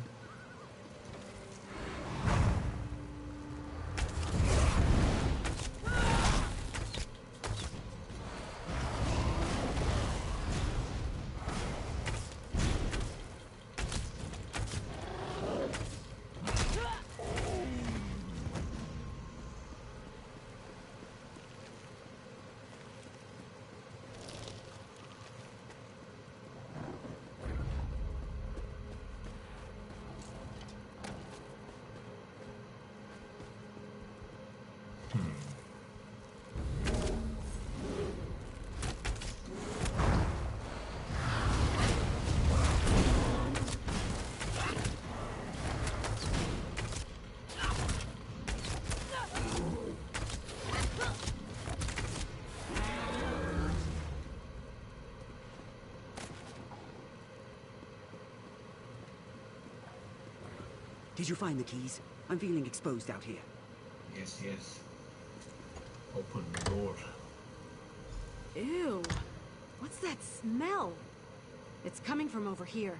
Did you find the keys? I'm feeling exposed out here. Yes, yes. Open the door. Ew. What's that smell? It's coming from over here.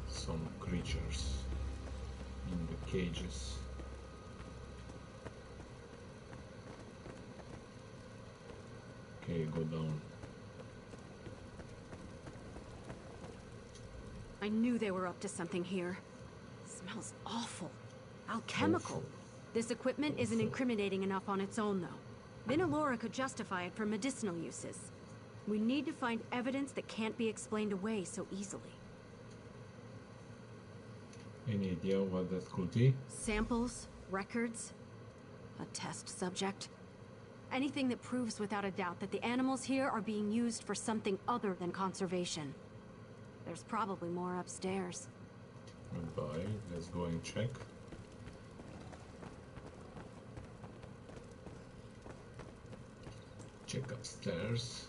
Some creatures in the cages. Okay, go down. I knew they were up to something here. Smells awful. Alchemical. Awful. This equipment isn't incriminating enough on its own, though. Vinalora could justify it for medicinal uses. We need to find evidence that can't be explained away so easily. Any idea what that could be? Samples, records, a test subject. Anything that proves without a doubt that the animals here are being used for something other than conservation. There's probably more upstairs. Goodbye. Let's go and check. Check upstairs.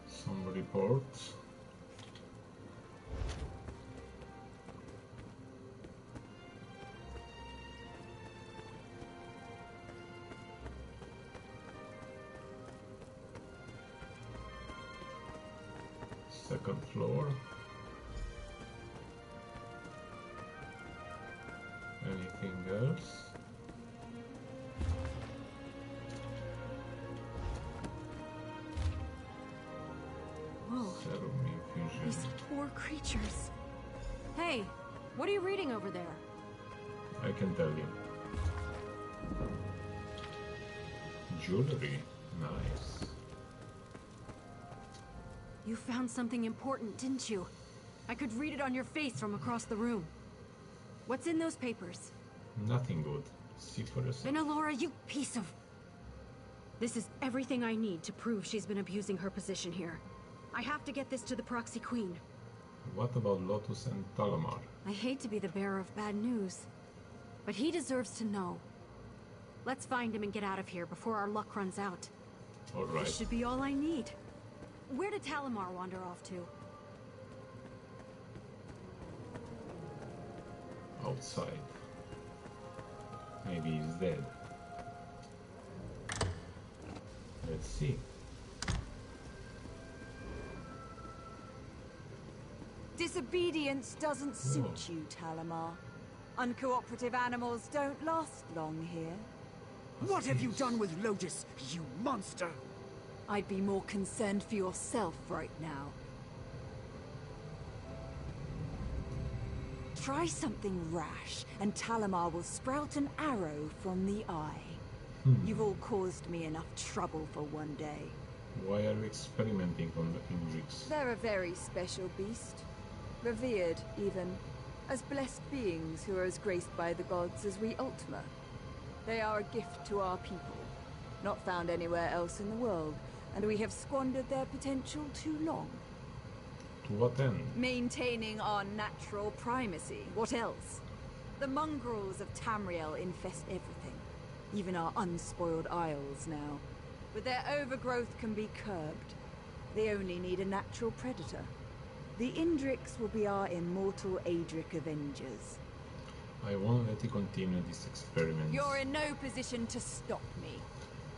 Some reports. Second floor. Anything else? Whoa, Serum infusion. these poor creatures. Hey, what are you reading over there? I can tell you. Jewelry. Nice. You found something important, didn't you? I could read it on your face from across the room. What's in those papers? Nothing good. See for yourself. Vinalora, you piece of... This is everything I need to prove she's been abusing her position here. I have to get this to the Proxy Queen. What about Lotus and Talamar? I hate to be the bearer of bad news, but he deserves to know. Let's find him and get out of here before our luck runs out. Alright. This should be all I need. Where did Talamar wander off to? Outside. Maybe he's dead. Let's see. Disobedience doesn't suit you, Talamar. Uncooperative animals don't last long here. What have you done with Lotus, you monster? I'd be more concerned for yourself right now. Try something rash, and Talamar will sprout an arrow from the eye. You've all caused me enough trouble for one day. Why are you experimenting on the injuries? They're a very special beast. Revered, even, as blessed beings who are as graced by the gods as we Ultima. They are a gift to our people, not found anywhere else in the world, and we have squandered their potential too long. To what end? Maintaining our natural primacy. What else? The mongrels of Tamriel infest everything, even our unspoiled isles now. But their overgrowth can be curbed. They only need a natural predator. The Indrix will be our immortal Adric Avengers. I won't let you continue this experiment. You're in no position to stop me.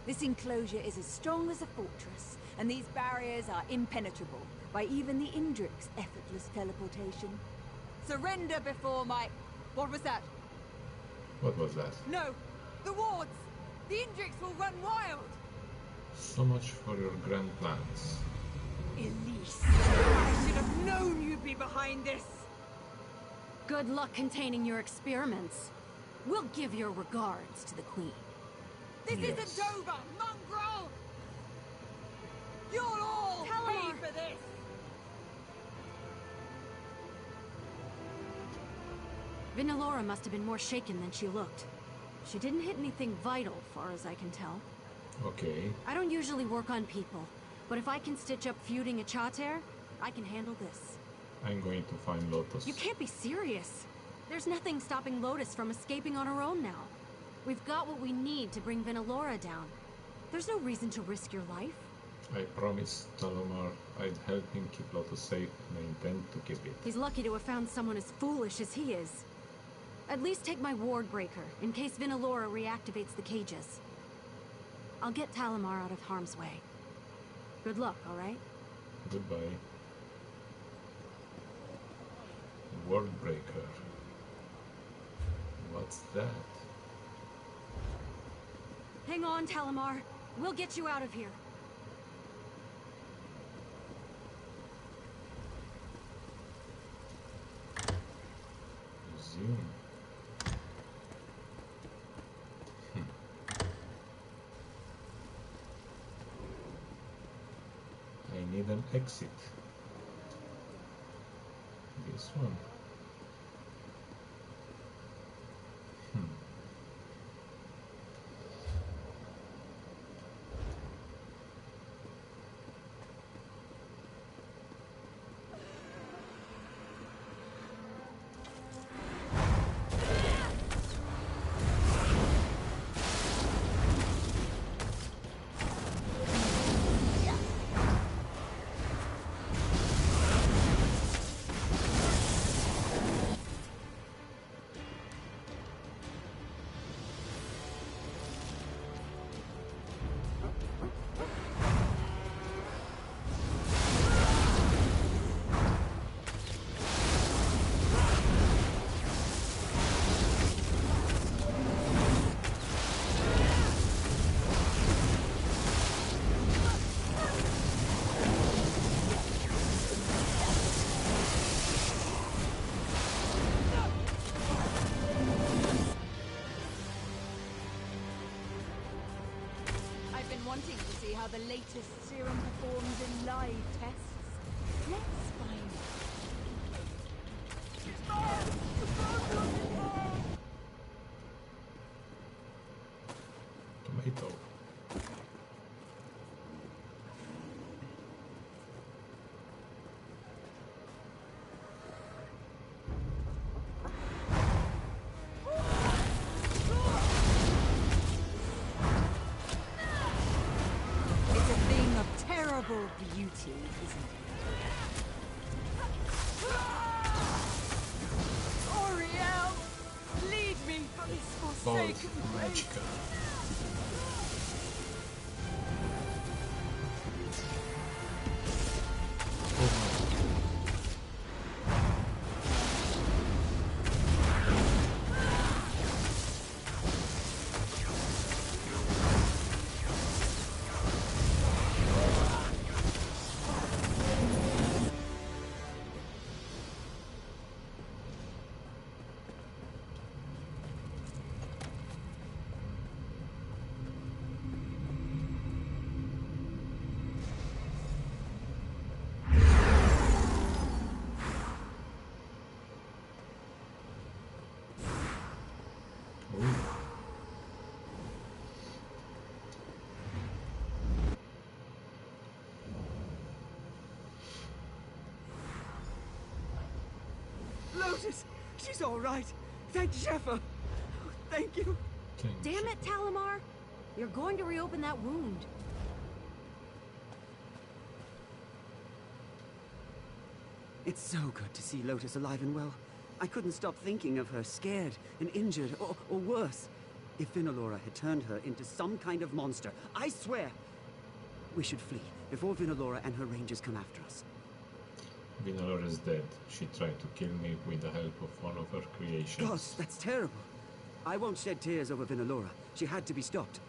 This enclosure is as strong as a fortress, and these barriers are impenetrable by even the Indrix' effortless teleportation. Surrender before my... What was that? What was that? No! The wards! The Indrix will run wild! So much for your grand plans. Elise, I should have known you'd be behind this! Good luck containing your experiments. We'll give your regards to the Queen. This Yes. isn't over, mongrel! You'll all pay for this! Vinalora must have been more shaken than she looked. She didn't hit anything vital, far as I can tell. Okay. I don't usually work on people, but if I can stitch up feuding a Chater, I can handle this. I'm going to find Lotus. You can't be serious. There's nothing stopping Lotus from escaping on her own now. We've got what we need to bring Vinalora down. There's no reason to risk your life. I promised Talomar I'd help him keep Lotus safe, and I intend to keep it. He's lucky to have found someone as foolish as he is. At least take my ward breaker, in case Vinalora reactivates the cages. I'll get Talomar out of harm's way. Good luck, all right? Goodbye. Word breaker. What's that? Hang on, Talomar. We'll get you out of here. Zoom. I need an exit. This one. Wanting to see how the latest serum performs in live tests. Let's find out. Tomato. Beauty, isn't it? Oriel, lead me from this forsaken place. Lotus! She's all right! Thank Zephyr! Oh, thank you! Damn it, Talamar! You're going to reopen that wound. It's so good to see Lotus alive and well. I couldn't stop thinking of her scared and injured, or worse. If Vinalora had turned her into some kind of monster, I swear! We should flee before Vinalora and her rangers come after us. Vinalora is dead. She tried to kill me with the help of one of her creations. Gosh, that's terrible. I won't shed tears over Vinalora. She had to be stopped.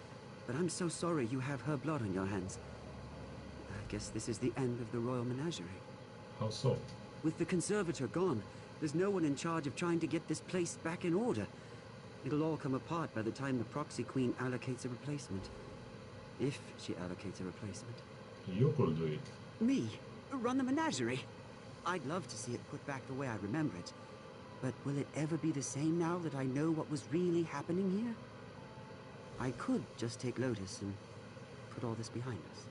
But I'm so sorry you have her blood on your hands. I guess this is the end of the Royal Menagerie. How so? With the Conservator gone, there's no one in charge of trying to get this place back in order. It'll all come apart by the time the Proxy Queen allocates a replacement. If she allocates a replacement. You could do it. Me? Run the menagerie? I'd love to see it put back the way I remember it. But will it ever be the same now that I know what was really happening here? I could just take Lotus and put all this behind us.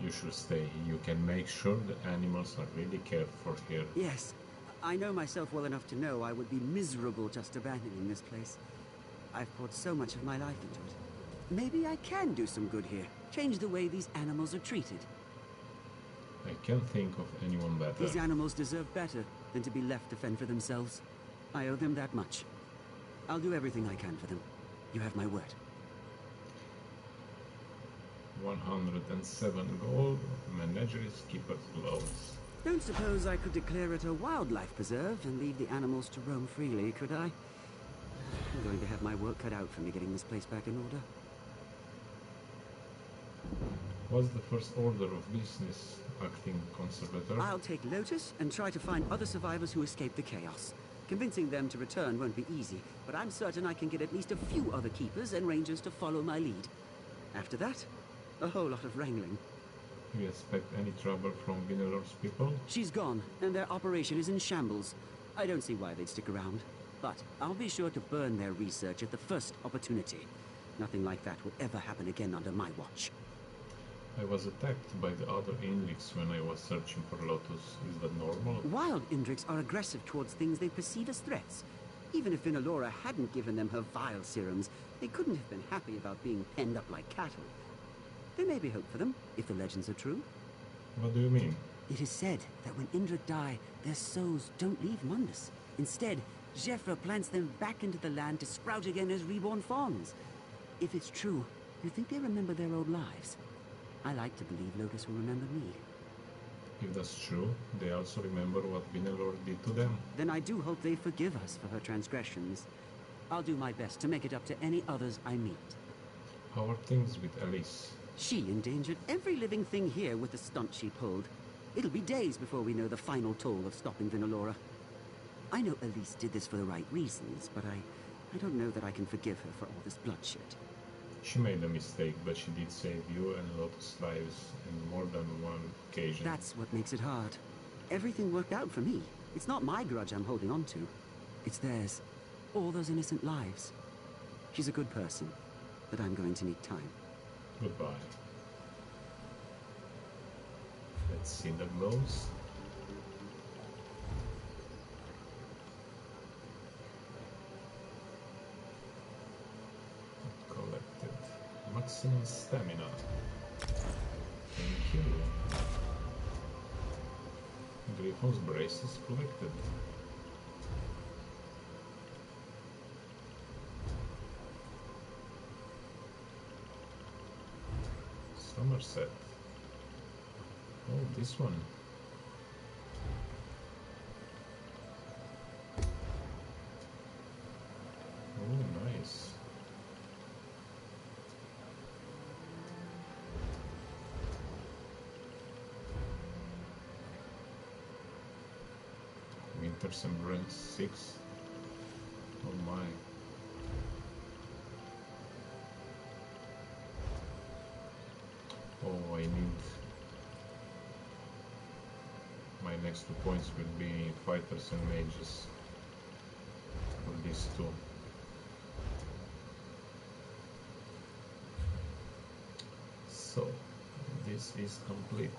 You should stay. You can make sure the animals are really cared for here. Yes. I know myself well enough to know I would be miserable just abandoning this place. I've poured so much of my life into it. Maybe I can do some good here. Change the way these animals are treated. I can't think of anyone better. These animals deserve better than to be left to fend for themselves. I owe them that much. I'll do everything I can for them. You have my word. 107 gold. Menagerie's keeper close. Don't suppose I could declare it a wildlife preserve and leave the animals to roam freely, could I? I'm going to have my work cut out for me getting this place back in order. What's the first order of business, acting conservator? I'll take Lotus and try to find other survivors who escaped the chaos. Convincing them to return won't be easy, but I'm certain I can get at least a few other keepers and rangers to follow my lead. After that, a whole lot of wrangling. You expect any trouble from Vinalore's people? She's gone, and their operation is in shambles. I don't see why they'd stick around. But I'll be sure to burn their research at the first opportunity. Nothing like that will ever happen again under my watch. I was attacked by the other Indrics when I was searching for Lotus. Is that normal? Wild Indrics are aggressive towards things they perceive as threats. Even if Vinalora hadn't given them her vile serums, they couldn't have been happy about being penned up like cattle. There may be hope for them, if the legends are true. What do you mean? It is said that when Indrik die, their souls don't leave Mundus. Instead, Zephyr plants them back into the land to sprout again as reborn fawns. If it's true, you think they remember their old lives? I like to believe Lotus will remember me. If that's true, they also remember what Vinalore did to them. Then I do hope they forgive us for her transgressions. I'll do my best to make it up to any others I meet. How are things with Alice? She endangered every living thing here with the stunt she pulled. It'll be days before we know the final toll of stopping Vinalora. I know Elise did this for the right reasons, but I don't know that I can forgive her for all this bloodshed. She made a mistake, but she did save you and Lotus lives in more than one occasion. That's what makes it hard. Everything worked out for me. It's not my grudge I'm holding on to. It's theirs. All those innocent lives. She's a good person, but I'm going to need time. Goodbye. Let's see the glows. Collected. Maximum stamina. Thank you. Griffon's braces collected. Somerset. Oh, this one. Oh, nice. Winter's Embrace 6. Oh my. Oh, I need... My next 2 points will be fighters and mages for these two. So, this is complete.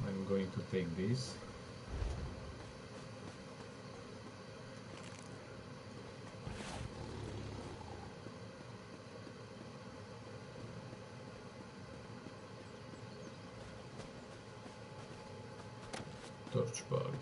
I I'm going to take this. Torch bug.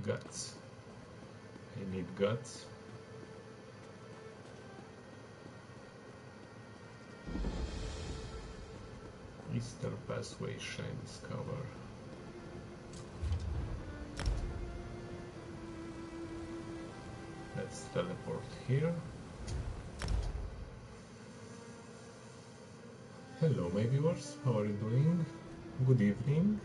Guts. I need guts. Eastern Passway Shines cover. Let's teleport here. Hello my viewers, how are you doing? Good evening.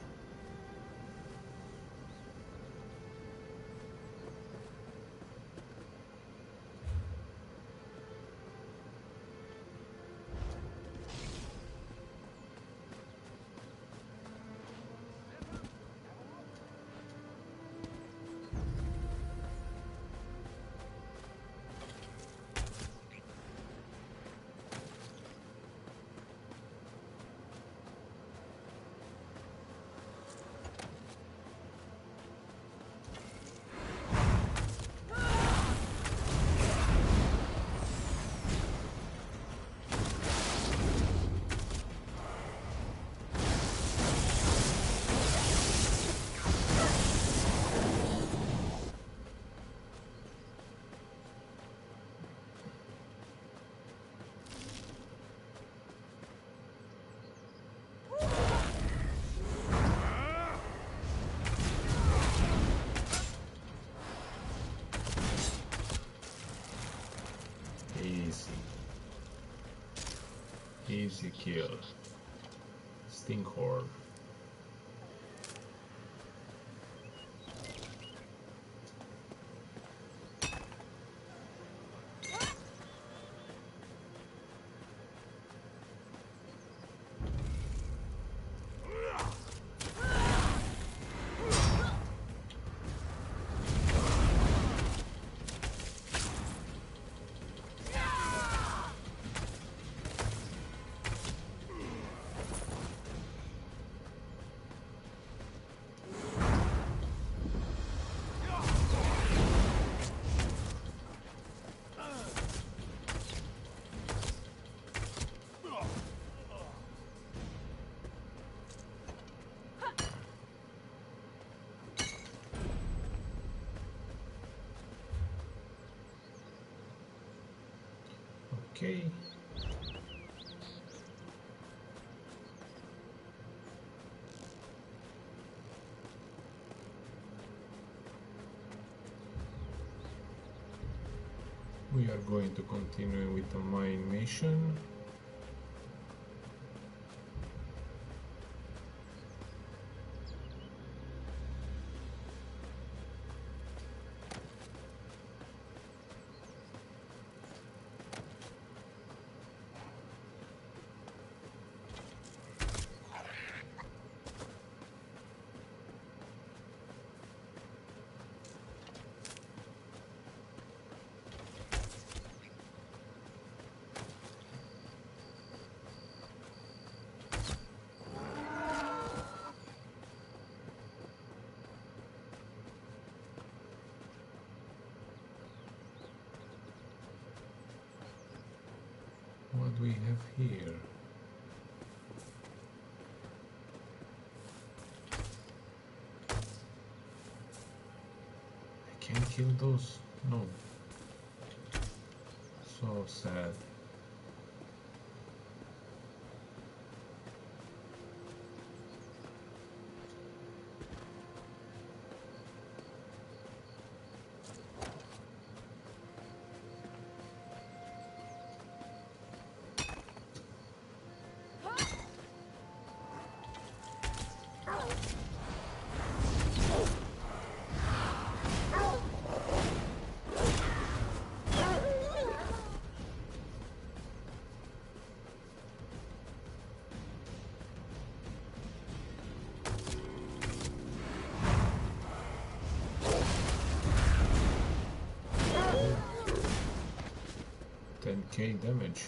Easy kill. Stinkhorn. Okay. We are going to continue with the mine mission. What do we have here? I can't kill those. No. So sad. 10k damage.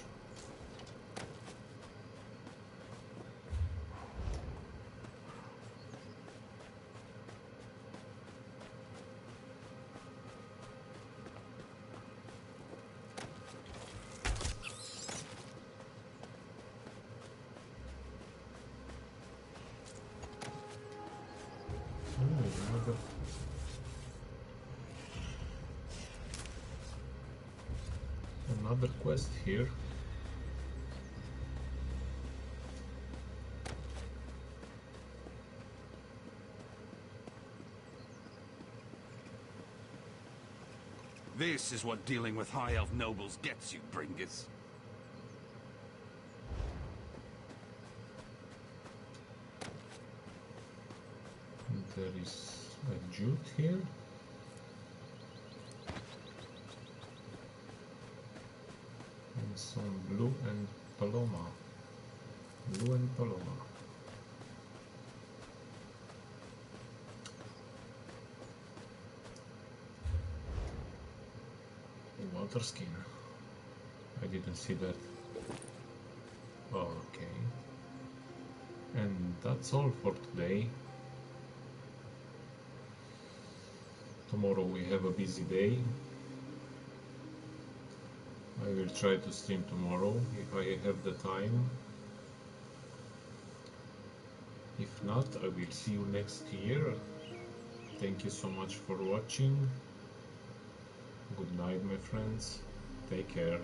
Another quest here. This is what dealing with High Elf nobles gets you, Bringus. There is a jute here. And some blue and paloma. Blue and paloma. Water skin. I didn't see that. Okay. And that's all for today. Tomorrow we have a busy day. I will try to stream tomorrow if I have the time. If not, I will see you next year. Thank you so much for watching. Good night, my friends. Take care.